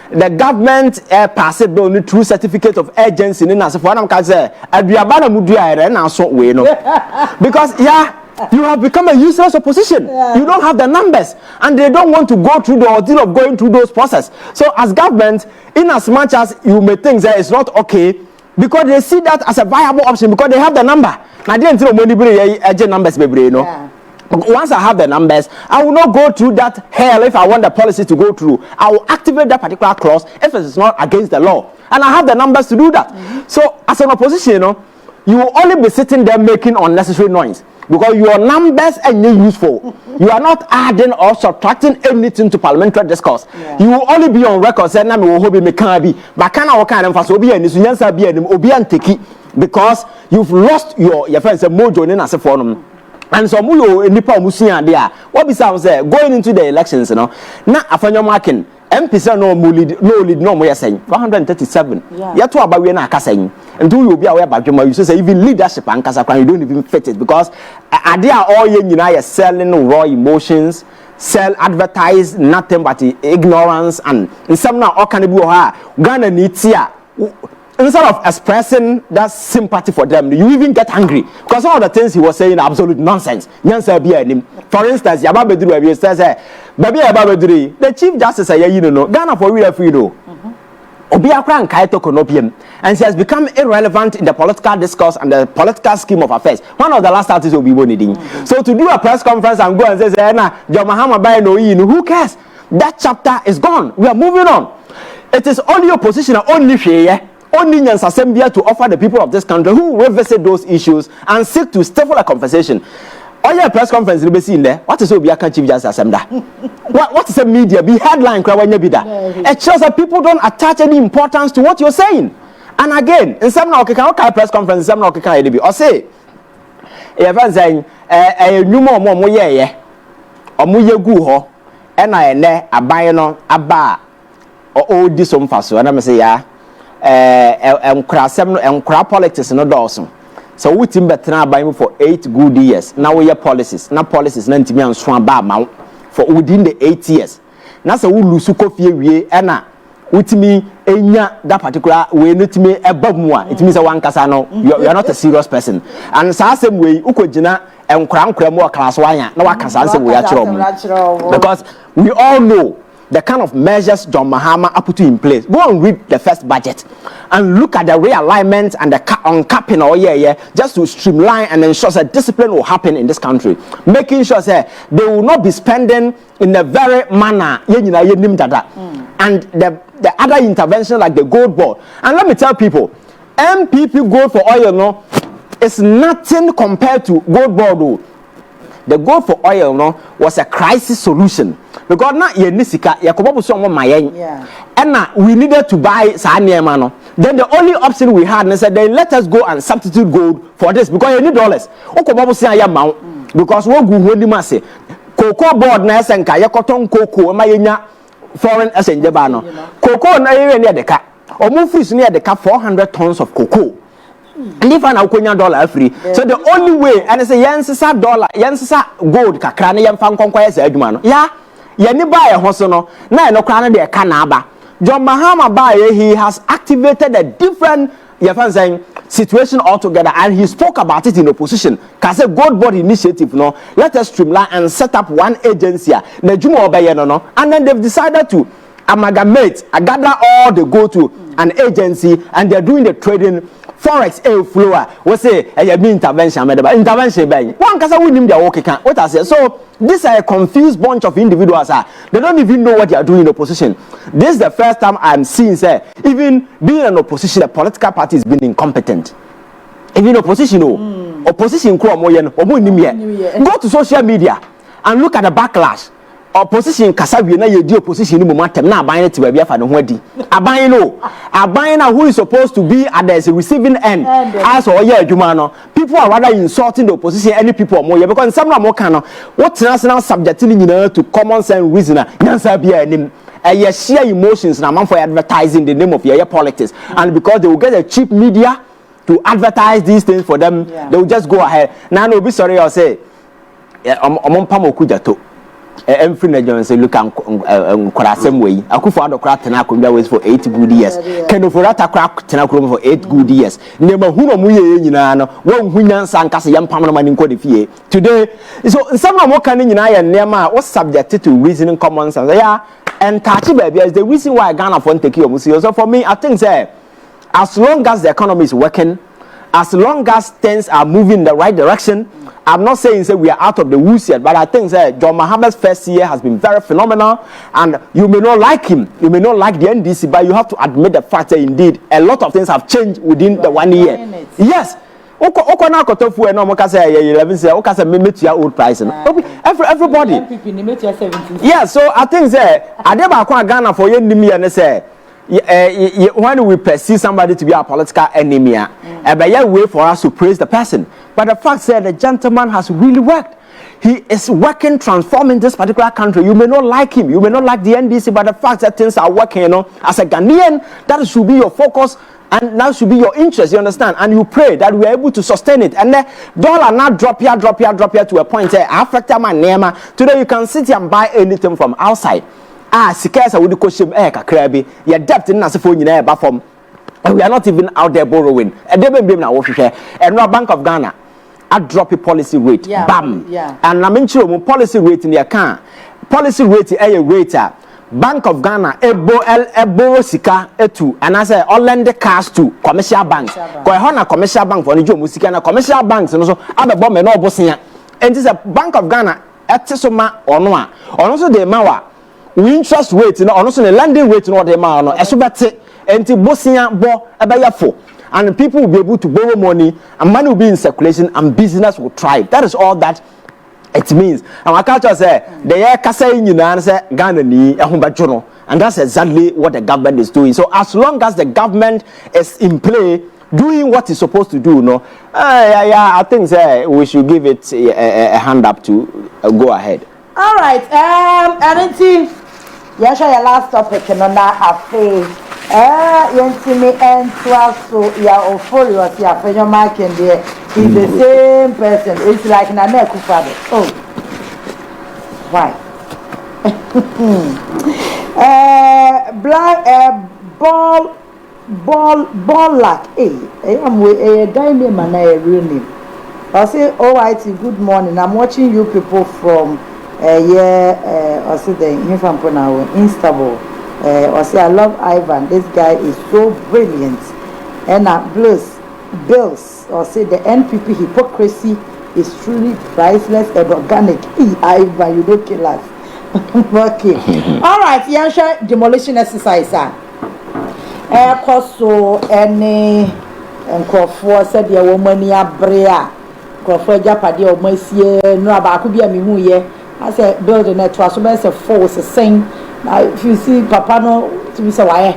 the government passed bill through certificate of urgency. Because you have become a useless opposition. You don't have the numbers, and they don't want to go through the ordeal of going through those process. So, as government, in as much as you may think that it's not okay, because they see that as a viable option, because they have the number. Now, they don't numbers, once I have the numbers, I will not go through that hell if I want the policy to go through. I will activate that particular clause if it is not against the law, and I have the numbers to do that. So, as an opposition, you will only be sitting there making unnecessary noise. Because your numbers are not useful. You are not adding or subtracting anything to parliamentary discourse. You will only be on record saying na me wo hobi me kan bi. But can I kind of obi ani sunyansa bi anim obi anteki because you've lost your friends mojo ni na se for no. And so mu yo nipa musuya there. What be say going into the elections na afanyo marking MPs no lead no mo yesen 437. Yeah to abawe na akasan. And do you be aware about you say even leadership and kasa you don't even fit it because they are all you selling raw emotions, sell advertise nothing but ignorance and in some now all can be Ghana needs here. Instead of expressing that sympathy for them, you even get angry because all the things he was saying are absolute nonsense. For instance, Yababedru says, "Baby Yababedru, the Chief Justice say, Ghana for real free and she has become irrelevant in the political discourse and the political scheme of affairs. One of the last artists will be needing. So to do a press conference and go and say, John Mahama by no who cares? That chapter is gone. We are moving on. It is only opposition and only Nyansasembia to offer the people of this country who will revisit those issues and seek to stifle a conversation. Oh yeah, press conference be seen there. What is Obiaka Chief Justice Assembly? What is a media? Be headline when you be that. It shows that people don't attach any importance to what you're saying. And again, in some okay press conference, some okay can or say, if saying new more yeah, or muye gu ho, and I ne a buying a bar or this some faso, and I'm say yeah, crap politics no Dawson. So we team better buying for 8 good years. Now we have policies. Now policies na ntimi answan ba ma for within the 8 years. Now so we lose kofi wie na witimi enya that particular we no timi eba mu a it means one kasa no you are not a serious person. And so same way ukogina enkra mu class 1 ya na wakasa same way achiro mu. Because we all know the kind of measures John Mahama are putting in place. Go and read the first budget and look at the realignment and the uncapping just to streamline and ensure that discipline will happen in this country. Making sure that they will not be spending in the very manner and the other intervention like the gold board. And let me tell people, NPP gold for oil no is nothing compared to gold board. The gold for oil no was a crisis solution because now ye nisika yakobo so mo mayen and now we needed to buy saniema no. Then the only option we had and said then let us go and substitute gold for this because you need dollars okobo say ya ma because wo gu honi mase cocoa board na esenka yakoton cocoa ma yenya foreign esenje ba no cocoa na ye ne de ka omo fish ne de ka 400 tons of cocoa. And if I now $1 free, so the only way, and I say, $1 gold, kakra, yam fan conquest, Edmano. Yeah, you buy a hosono, no crown de canaba. John Mahama Baye, he has activated a different situation altogether, and he spoke about it in opposition. Because a gold board initiative, no, let us streamline and set up one agency, and then they've decided to amalgamate, gather all the go to an agency, and they're doing the trading. Forex flow we say intervention one kasa we nim their work can what I say. So these are a confused bunch of individuals they don't even know what they are doing in opposition. This is the first time I'm seeing say even being an opposition, a political party is being incompetent. Even opposition opposition go to social media and look at the backlash. Opposition kasabi na yedi opposition ni momentum na aban te ba bia fa ne ho adi aban na who is supposed to be at the receiving end as oye adwuma no people are rather insulting the opposition any people more because some na more can no what national subject ni nyina to common sense reason nyansa bia anim share emotions na man for advertising the name of your politics and because they will get a cheap media to advertise these things for them they will just go ahead now no be sorry I'll say omompam okujato Enfrina Jones say look and same way. Akufo adokra tena akombia ways for 8 good years. Kenoforata crack tena for 8 good years. Nema huno mu ye nyina no won hunyansa nkase yampam no mani nkodi fie. Today so some of what can nyina ye nema was subjected to reasoning common sense. Yeah, and touchy baby is the reason why Ghana for take you so for me I think say as long as the economy is working, as long as things are moving in the right direction, I'm not saying say we are out of the woods yet, but I think that John Mahama's first year has been very phenomenal, and you may not like him, you may not like the NDC, but you have to admit the fact that indeed a lot of things have changed within the 1 year. Yes. Oko na kotofu e no mo ka say 11 say o ka say memetua old price no everybody yeah, so I think say ade ba kwa Ghana for yen nim ye ne say when we perceive somebody to be a political enemy, a way for us to praise the person. But the fact that the gentleman has really worked. He is working, transforming this particular country. You may not like him, you may not like the NDC, but the fact that things are working, as a Ghanaian, that should be your focus and that should be your interest, you understand? And you pray that we are able to sustain it. And the dollar not drop here to a point where after my name, today you can sit here and buy anything from outside. Sikasa would question Krabi, your debt in Nasifo in air from. And we are not even out there borrowing. And they will be now and now Bank of Ghana, I drop a policy rate. Bam. Yeah. And I'm sure policy rate in the account. Policy rate a rater. Bank of Ghana, borrow sika etu, and I say all lend the cash to commercial banks. Go commercial bank for the Joe Musika and commercial banks and also other bomb and all bossing. And this is a Bank of Ghana, Etisoma or no. Also the Mawa. we interest rate no ono so the lending rate no dey ma no eso bete enti bosia bo ebeyafo and people will be able to borrow money and money will be in circulation and business will thrive. That is all that it means. And my culture say the year kasa nyina say Ghana ni ehunbajo no, and that's exactly what the government is doing. So as long as the government is in play doing what it's supposed to do, no, I think we should give it a hand up to go ahead. All right. And then you share your last topic and on that affair. Yentimi and 12 so yeah, furious, yeah, for your mark and there is the same person. It's like an American father. Oh, why? Black ball like I'm with a guy named and a real name. I say, all right, good morning. I'm watching you people from I said the Istanbul. I say I love Ivan. This guy is so brilliant. And bills. Or say the NPP hypocrisy is truly priceless and organic. Ivan, you don't kill us. Okay. All right. Yansha demolition exercise. So any and for said your woman ya brea. Crawford Japadi or Monsieur no about could be a mimu ye. I said building a trust a force a sing. If you see Papa no to be so why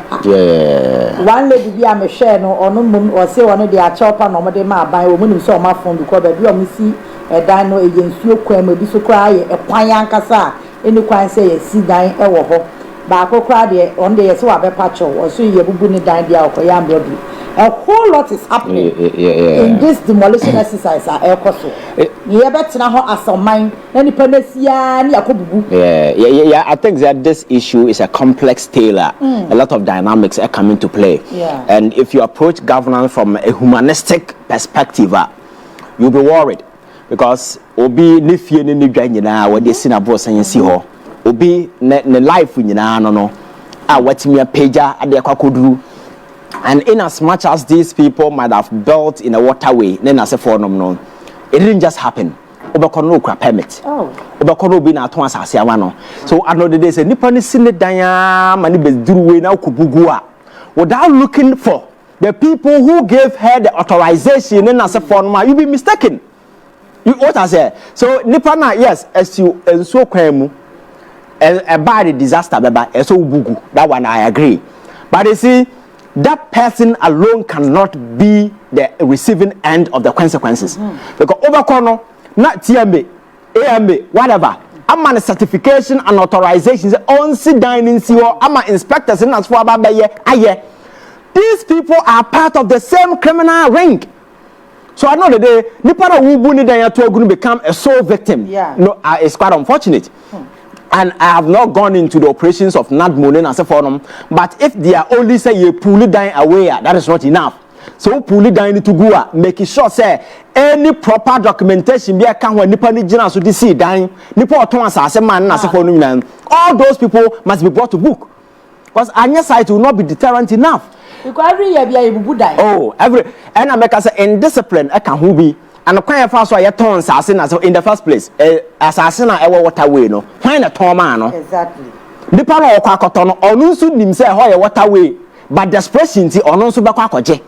one lady be a share no or no moon or say one of the chopper no de ma buy woman so my phone because baby or see a dino against you crime be so cry a quyan casa any quine say see dying a woho Bako cry there on the so a patcho or so you buni dine there or yam brody. A whole lot is happening in this demolition exercise. I also. You better now as a mind. Any penesia, yeah. I think that this issue is a complex tale. A lot of dynamics are coming to play. Yeah. And if you approach governance from a humanistic perspective, you'll be worried because obi ne fie ne ne dwa nyina wode sina boss and see ho. Obi ne life nyina no. Watimi pager ade akwakoduru. And in as much as these people might have built in a waterway, then as a forum no, it didn't just happen. Obekono kra permit. Obekono bi na to asase awano. So another day say nipa ni sine dan mani beduru we na kubugu a. Without looking for the people who gave her the authorization in as a forum, you be mistaken. You what I say. So nipa na yes, as you enso kwanu a bad disaster beba eso bugu. That one I agree. But you see that person alone cannot be the receiving end of the consequences. Because overcorner, not TMA, AMA, whatever. I'm a certification and authorizations on sit dining or I'm an inspectors in as far as these people are part of the same criminal ring. So I know that the Nipara Wubuni Daya to going to become a sole victim. Yeah. No, it's quite unfortunate. And I have not gone into the operations of Nadmonen as a forum, but if they are only say you pull it down away, that is not enough. So pull it down to go, making sure say any proper documentation be a can when Nippon General so this dying, Nippon Thomas as a man as a forum. All those people must be brought to book. Because Anya side will not be deterrent enough. Because every year be able to die. Oh, every and I make us indiscipline, I can who be. And the kind of so I turn assassin as in the first place. Assassin I ever waterway no. When a torman. Exactly. The power of Quacoton or no soon himself hoy waterway, but desperation or no subaquaje.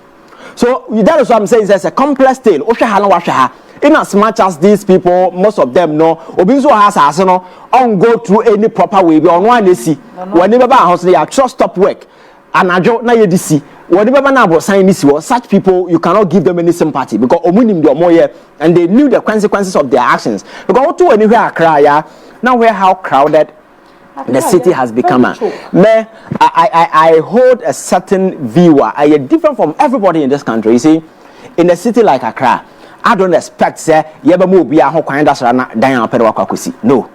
So that is what I'm saying. There's a complex tale. Oshahana washaha. In as much as these people, most of them know, Obinzo has arsenal on go through any proper way. On one they see. Whenever house they are trust stop work. And I don't know you see. Whatever now sign this was such people you cannot give them any sympathy because omunim do more and they knew the consequences of their actions. Because to anywhere I cry now where how crowded the city has become. I hold a certain view. I am different from everybody in this country. You see, in a city like Accra, I don't expect say yebamu be a ho kwan dasra na dan apere wakwakosi. No.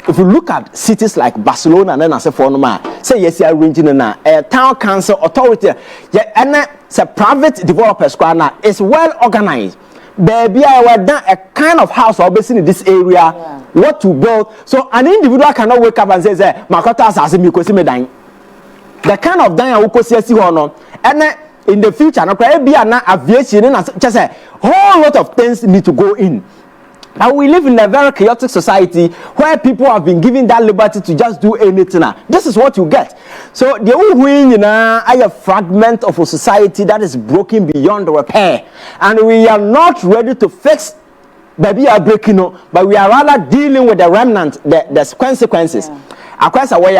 If you look at cities like Barcelona and then as a former, say yes, you are arranging a town council authority, and it's a private developer square now. It's well organized. Baby, I was done a kind of house or based in this area, what to build. So an individual cannot wake up and say, Makota has me because me dying. The kind of dying who could see no, and in the future, no, be an aviation and just a whole lot of things need to go in. But we live in a very chaotic society where people have been given that liberty to just do anything. This is what you get. So the whole win, a fragment of a society that is broken beyond repair, and we are not ready to fix. Baby are breaking, but we are rather dealing with the remnant, the consequences. Across a way,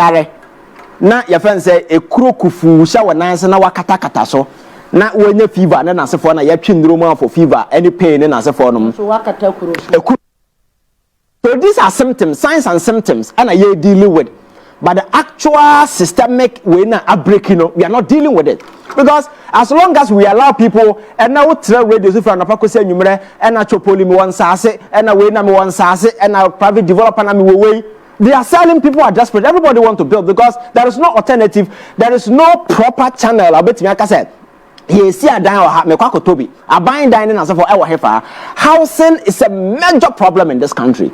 na your friend say a kufu shower nice na wakata so. Na when you fever, then as a phone, you have for fever, any pain, and as a phone. So these are symptoms, signs and symptoms, and I dealing with. But the actual systemic way na breaking, we are not dealing with it. Because as long as we allow people, and now tell radio if I'm not saying numere, and now chopoli me one sase, and now we na me one sase, and now private developer na me way. They are selling, people are desperate. Everybody want to build because there is no alternative, there is no proper channel. I bet me, like I said. He see a dine or me kwako tobi. A buying dining as for our hefa. Housing is a major problem in this country,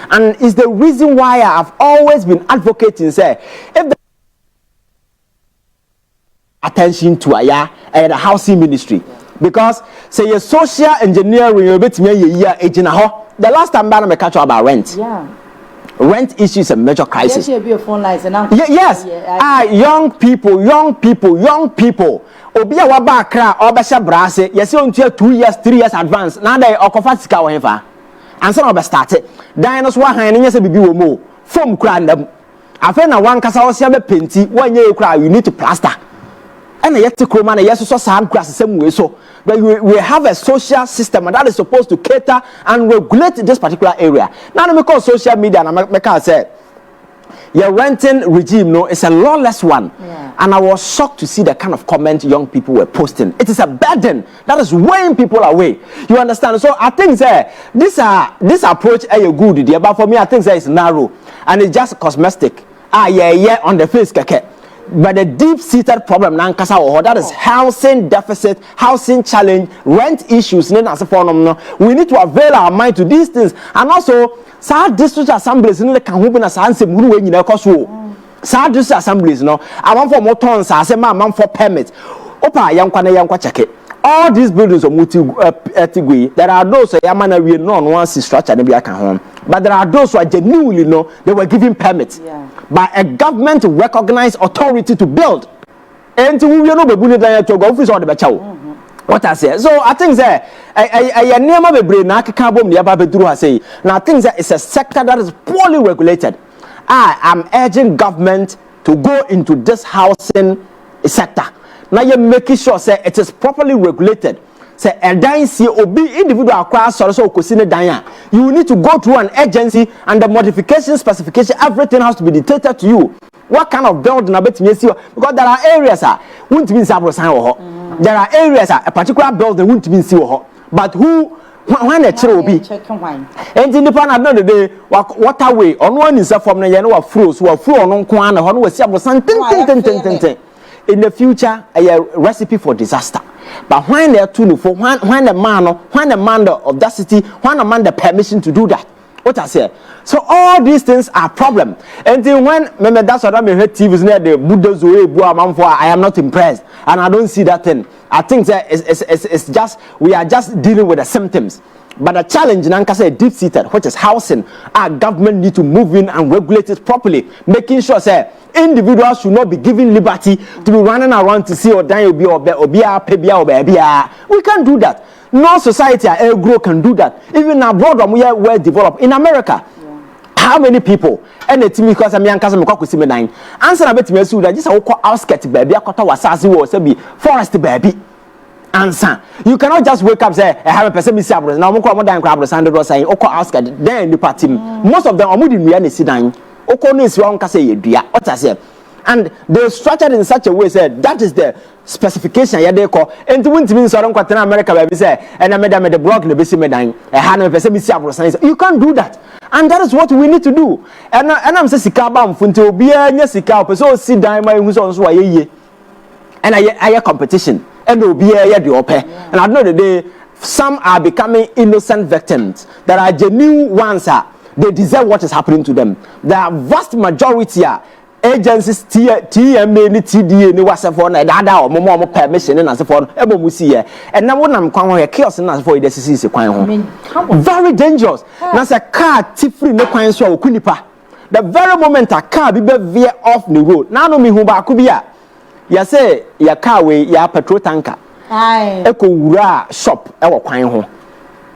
and is the reason why I have always been advocating say if the attention to the housing ministry, because say your social engineering you bet me year agent the last time I catch you about rent. Yeah. Rent issue is a major crisis. Yes. Young people. Obia waba kra obesha brase yesi ontua 2 years 3 years advance na dey okofa sika wo hefa ansa na obe start dan so han ne nyese bibi wo mo form kra ndam afa na wan kasa wo sia be penti wanye kra you need to plaster and yet kroma na yeso so san kra sesem we so but we have a social system that is supposed to cater and regulate this particular area. Now me call social media and me can say your renting regime is a lawless one. And I was shocked to see the kind of comment young people were posting. It is a burden that is weighing people away. You understand? So I think this approach is good idea, but for me I think it's narrow and it's just cosmetic. On the face keke. But the deep-seated problem that is housing deficit, housing challenge, rent issues. We need to avail our mind to these things, and also district assemblies in the district assemblies. I want for more tons. I say man for permit. Opa yankwa check it. All these buildings are multi-tigui. There are those we no structure but there are those who are genuinely they were given permits by a government recognized authority to build. And to we know to go office or the bechow. What I say. So I think I never be brain na carbon the ababedru I say. Now I think that it's a sector that is poorly regulated. I am urging government to go into this housing sector. Now you're making sure say it is properly regulated. Say a dying obi individual class or so you need to go through an agency and the modification specification, everything has to be dictated to you. What kind of building because there are areas won't be there are areas a particular building won't be but who when a child be and in the pan at the day waterway on one is from the Yano froze who are flow on Kwana who was something in the future a recipe for disaster. But when they are too for when the man the audacity, when a man the permission to do that. What I say. So all these things are problem. And then when remember that's what I mean TVs near the Buddha's way I am not impressed and I don't see that thing. I think that it's just we are just dealing with the symptoms. But the challenge in Ankasa deep-seated, which is housing, our government need to move in and regulate it properly, making sure say individuals should not be given liberty to be running around to see or die or be or baby. We can't do that. No society grow can do that. Even abroad, we are well developed. In America, how many people? And it's because I'm young cousin nine. Answer a bit me so that just a outskirts baby, a quarter was be forest baby. Answer. You cannot just wake up say I have a person misabres. Now more than crab or saying Oko outskirts. Then the party. Most of them are moving reality sidine. Oko is wrong say what I say. And they're structured in such a way that that is the specification they call and to win to mean so don't America baby say and I made the blog the basic medine a hand person misabres. You can't do that. And that is what we need to do. And I'm saying Sikaba Funto be a Sika so sit down my who's on so and I competition. And will be a open. And at the end of the day, some are becoming innocent victims. There are genuine ones. They deserve what is happening to them. The vast majority agencies TMA ni TDA ni wasefo na dada o mo permission na asefo no ebo mu siye na wonam kwan ho chaos na asefo ide sisi kwan ho very dangerous na say car tifri ne kwan so okunipa the very moment a car be veer off the road na no mi hu ba ko bia ya say ya car we ya petrol tanker eko wura shop e wo kwan ho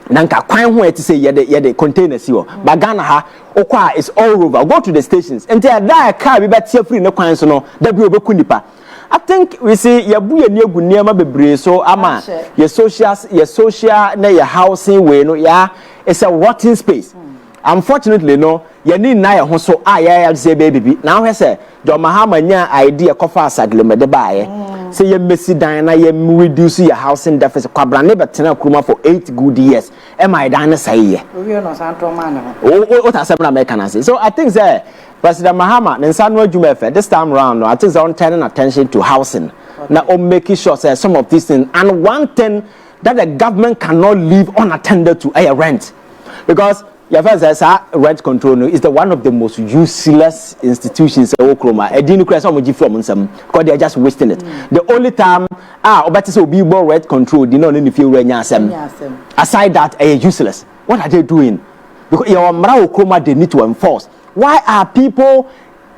nanka kwan ho eti say ye container si ho ba Ghana ha okwa is all over go to the stations enti that car be betia free ne kwan so no da bi obeku nipa I think we see ya bu ye niegu niema bebre so ama your social na your housing we no ya it's a rotting space unfortunately no ye ni na ye ho so ya say baby now he say John Mahama nya idea kofa asagleme de baaye say ye mesi dan na ye reduce your housing deficit kwabra ne betena kuruma for 8 good years am I dan say ye we no santo man what asem na make can say so I think say President Mahama nensano adwuma efe this time round I think they are turning attention to housing now on making sure say some of these things and one thing that the government cannot leave unattended to a rent because your first rent control is the one of the most useless institutions in Oklahoma. I didn't cry some from some because they are just wasting it. The only time obati say obi bo rent control did not if you aside that useless. What are they doing? Because your mra Oklahoma they need to enforce. Why are people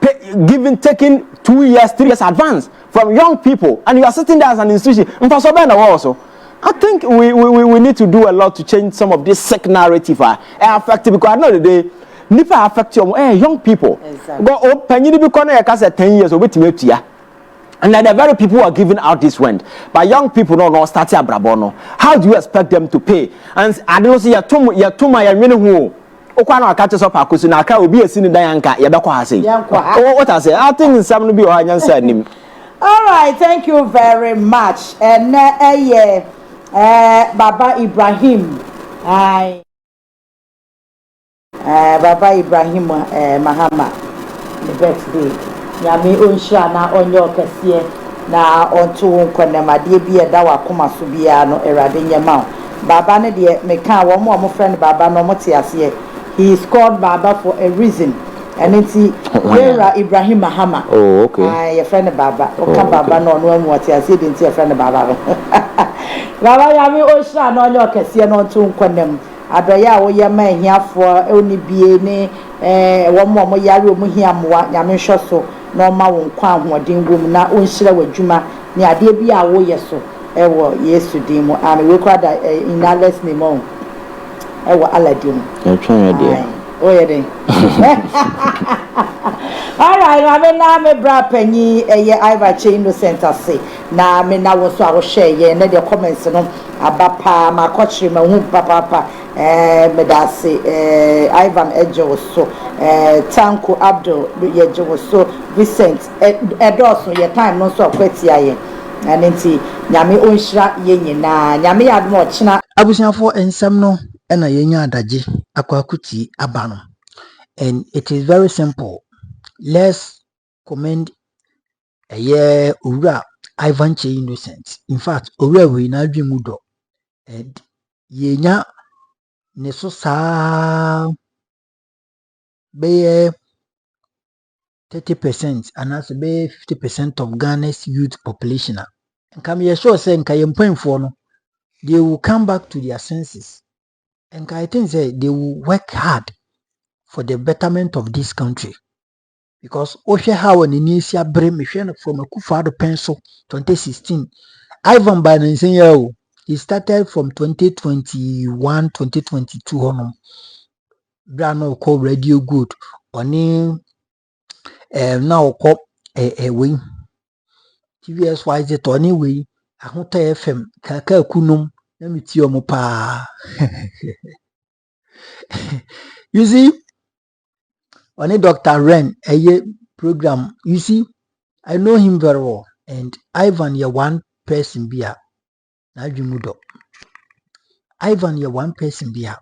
taking 2 years, 3 years advance from young people and you are sitting there as an institution? Also. I think we need to do a lot to change some of this sick narrative affected because I know the day nipa affect young people. Exactly. But penny because na 10 years obetime and like the very people who are giving out this rent but young people no start abrabono how do you expect them to pay and I don't see ya tuma ya nwene hu okwa na aka cheso pa kosu na aka obi esi ni dan yanka ye bekwa ha sei what I say I think some no be o hanyansa anim. All right, thank you very much and Baba Ibrahim Baba Ibrahim Mahama the birthday nyame onhira na onyo kese na onto nkwanamade bi eda wakoma so bia no erade nyama baba ne de me kan wo mo friend baba no mo te ase he is called Baba for a reason and it's Ibrahim Mahama. Oh, okay. Your friend Baba. Okay, Baba no mo te ase de your friend Baba. Baba ya mi o sha no onyo kese no to nkwanam adoya wo ye ma hiafo oni bie ne wo mo yare mo hiamoa nyame hwo so no ma wo nkwa ahoden wom na onhyira wadwuma ne ade bi a wo ye so ewo Yesu din mu ame we kwada in Alex name on ewo aladim e twan ade o ye den all right na me bra panyi Ivan Kyei Innocent ase na me na wo so a wo share ye na the comments no abapa ma kochiri ma hu papa me da se Ivan Ejo so Tanko Abdul ye jo so Vincent edoso ye time no so akwatia ye anenti nyame onhira ye nyina nyame ya do ochina abusiafo ensem no na yenya adaje akwakuti aba no and it is very simple. Let's commend Owura Ivan Kyei Innocent. In fact, Owura we na adwemudo and yenya ne so saa be 30% and as be 50% of Ghana's youth population. And come here sure say nka yempanfo no they will come back to their senses. And I think say they will work hard for the betterment of this country. Because Osha how an initial bring from a Kufado pencil 2016. Ivan by the he started from 2021, 2022 on Brano called Radio Good on now called a wing. TVS wise it anyway. I want FM Kaka Kunum. Let me tell you pa. You see, on Dr. Ren a program, you see, I know him very well. And Ivan, you're one person beer. Najumudo. Ivan, you're one person beer.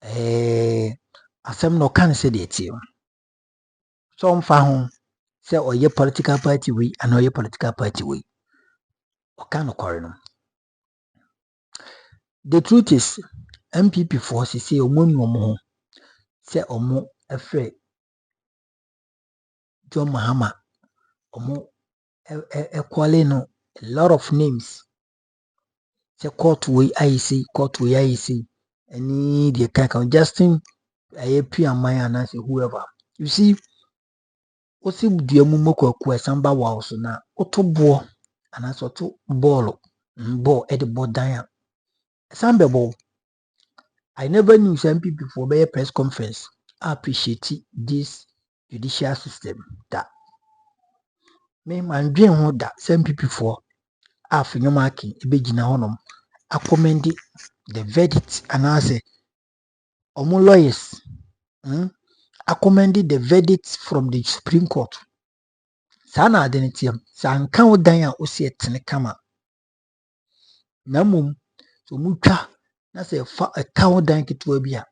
Asem no can say it to you. Some found say, or your political party we, and or your political party we. Or can of coroner. The truth is, MPP forces say, Omoni Omo, say Omo, afraid. John Mahama omo calling no a lot of names. Say court way IEC, any the kind Justin AP and Maya and say whoever. You see, what's it do mumoko samba wa so na otobo and as to ball at the board down. Samba ball. I never knew some people for a press conference. I appreciate this judicial system that me man dream ho that some people for after your marking a big honum. I commend the verdict and I say omo lawyers. I commended the verdict from the Supreme Court. Sana identity san kan dan a osi etene kama. Na mum so mutwa na se fa kan dan kitwa bi a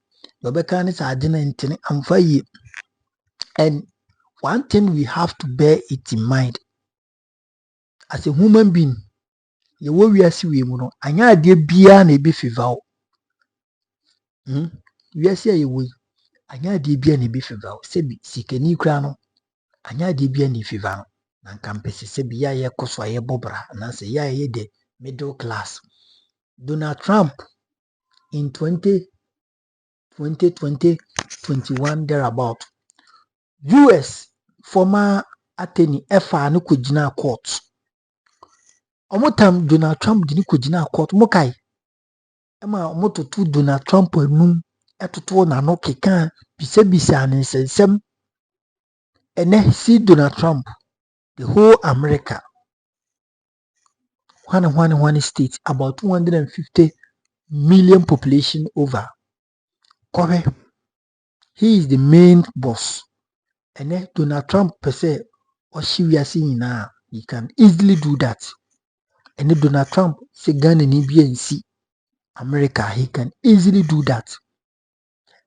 obeka ne sa adena ntene amfa yi. And one thing we have to bear it in mind as a human being, ye wo wiase we mu no anya ade bia na ebe favor. Wiase ye wo anya ade bia na ebe favor. Sebi sikani kra no anya ade bia na favor. Na campus sebi ya ye koso aye bobra na se ya ye de middle class. Donald Trump in 2021 thereabout, US former attorney FA no kujina court. Omotam Donald Trump dini kujina court mokai. Ema omoto tu Donald Trump enum etoto na no keka bisa ne sensem. Ene see Donald Trump the whole America. One state about 250 million population over. Correct. He is the main boss. And then Donald Trump per se or she we are seeing now, he can easily do that. And then Donald Trump say Ghana ni BNC America, he can easily do that.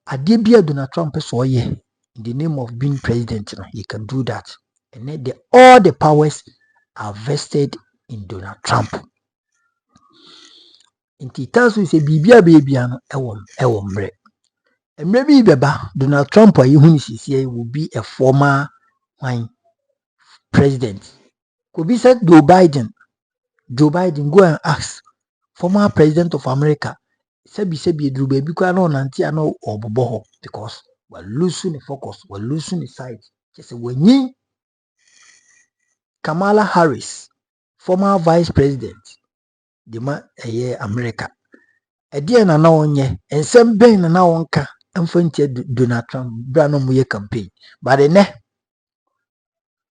Adebia Donald Trump is all in the name of being president, he can do that. And then all the powers are vested in Donald Trump. Inti tasu se bibia baby ano ewo mre. Maybe beba Donald Trump or you will be a former president. Could be said Joe Biden go and ask former president of America. Sebi Drew baby kwa no nanti ano obobo because we're losing the focus, we're losing the sight. Just when ye Kamala Harris, former vice president, the man America. Edi na onye ensem ben na wonka amfantie Donald Trump bra no moye campaign but ne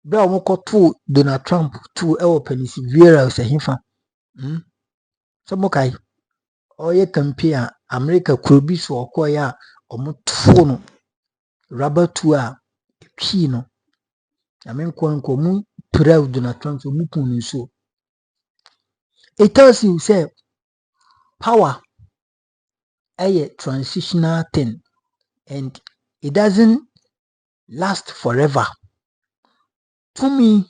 bra mo koto Donald Trump to e Pennsylvania se hifa so mo kai oye campaign America krobi so okoya omoto no rubber to a twi no amen ko mu pra Donald Trump so mu kun so it tells you say power a transitional thing and it doesn't last forever. To me,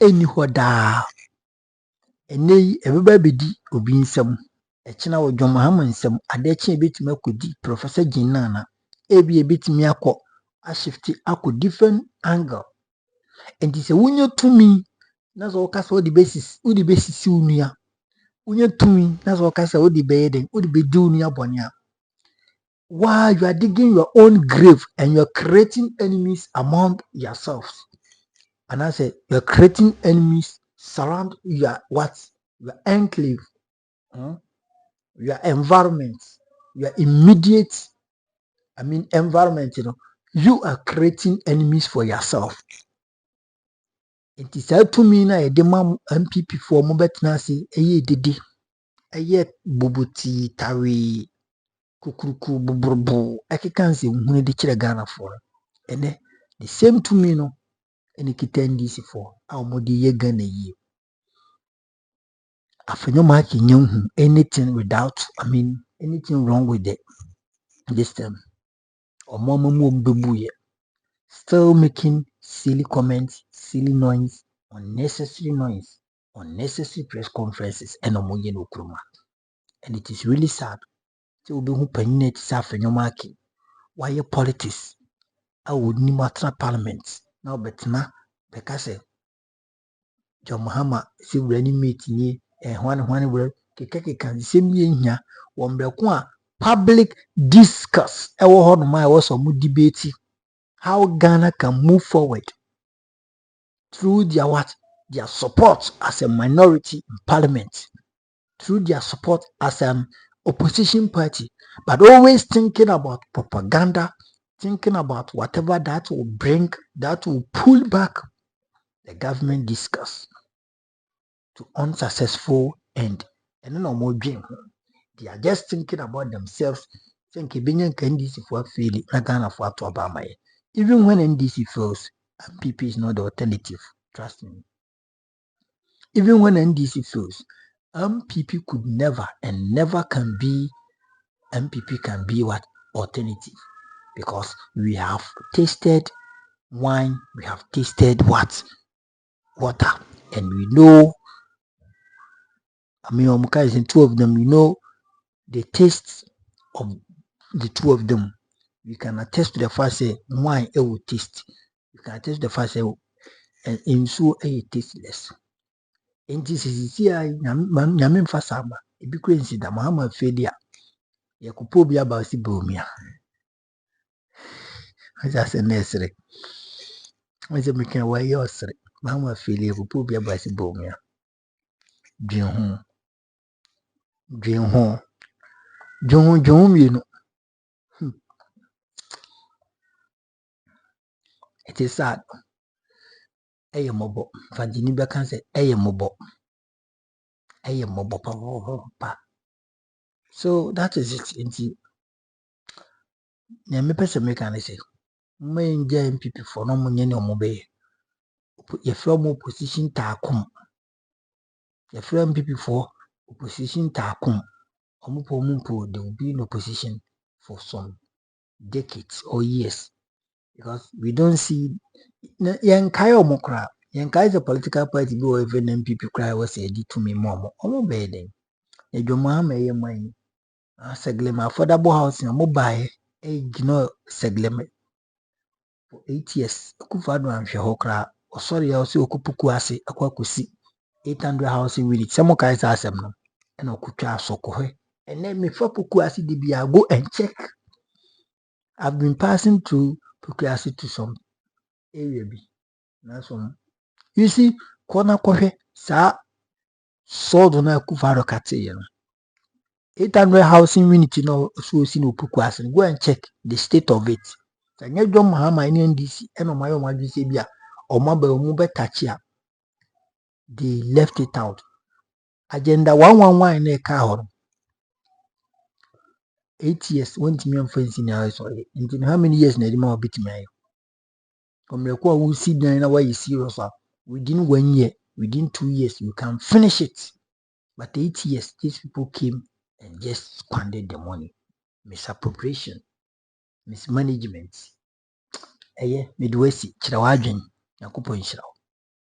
any hoda, and nay, everybody di obinsem. A china or John Mahama some adechi bit me could di Professor Jinana, a bit miako, a shifty ako different angle. And it's a winner to me, that's all cast all the basis, unia. Winner to me, that's all cast all the bedding, would be junior bonia. While you are digging your own grave and you are creating enemies among yourselves. And I say you're creating enemies surround your your enclave, your environment, your immediate environment, you are creating enemies for yourself. It is said to me na edema MPP for mobetna say eye dede eye bobuti tawi kukuruku buburbu ekekanse nhunu de kire Ghana for ene the same to me no ene kitendisi for awmodi ye Ghana yi afenyo anything without anything wrong with it this time or mama still making silly comments, silly noise, unnecessary press conferences and and it is really sad to be who penionate afenyo why politics I would need parliament Now betina bekase John Mahama si wurani meet ni hwan wura keka semi ehia wo mbreko a public discuss ewo ho no ma so mu debate how Ghana can move forward through their what their support as a minority in parliament, through their support as an opposition party, but always thinking about propaganda, thinking about whatever that will bring, that will pull back the government discourse to unsuccessful end. And no more dream. They are just thinking about themselves. Think NDC for failure, Ghana for to Obama. Even when NDC fails, MPP is not the alternative. Trust me. Even when NDC fails, MPP could never and never can be. MPP can be what alternative, because we have tasted wine, we have tasted what water, and we know. I mean, Omuka is in two of them. We know the taste of the two of them. We can attest to the fact that wine will taste. You can attest to the fact that in so tasteless. In this is here, Yamin Fasama, a big crazy that Mahama failure. Yakupo be about Sibomia. I just a nursery. I said, making away your sir. Mahama failure, Yakupo be about Sibomia. Dream home. John, you know. It is sad. A mobo. Fadiniba can say, a mobo. A mobo. So that is it. Indeed. Me person make an say. May MPP for no money no mobe. Your from opposition takum. Your from MPP for opposition takum. Omupomumpo, they will be in opposition for some decades or years, because we don't see Yankai Omokra. Yankai is a political party go even MPP cry was a to me mom. Omo bedding. A Joma may mine. A seglema affordable house in a mobile age no seglema for 8 years. Kufado and Shahokra, or sorry, I'll see Okupukuasi, Aquacusi, 800 housing with it. Some guys ask them no, and Okucha Sokohe. And then me for Pukuasi DB, go and check. I've been passing through Pukuasi to some area. That's one. You see, Kona Kohe, Sa sold on a Kufado Kate. 800 housing unit, so see no Pukuasi. Go and check the state of it. So, you don't have my NDC, and on my own, Bia, or mobile mobile tachia. They left it out. Agenda 111 in a car. 8 years, 1 million friends in our soil. And how many years need more bit me? Come the call who see the way you serious up. Within 1 year, within 2 years, you can finish it. But 8 years, these people came and just squandered the money. Misappropriation, mismanagement. Midwest, Chirawajin, Nakupo in Shiraw.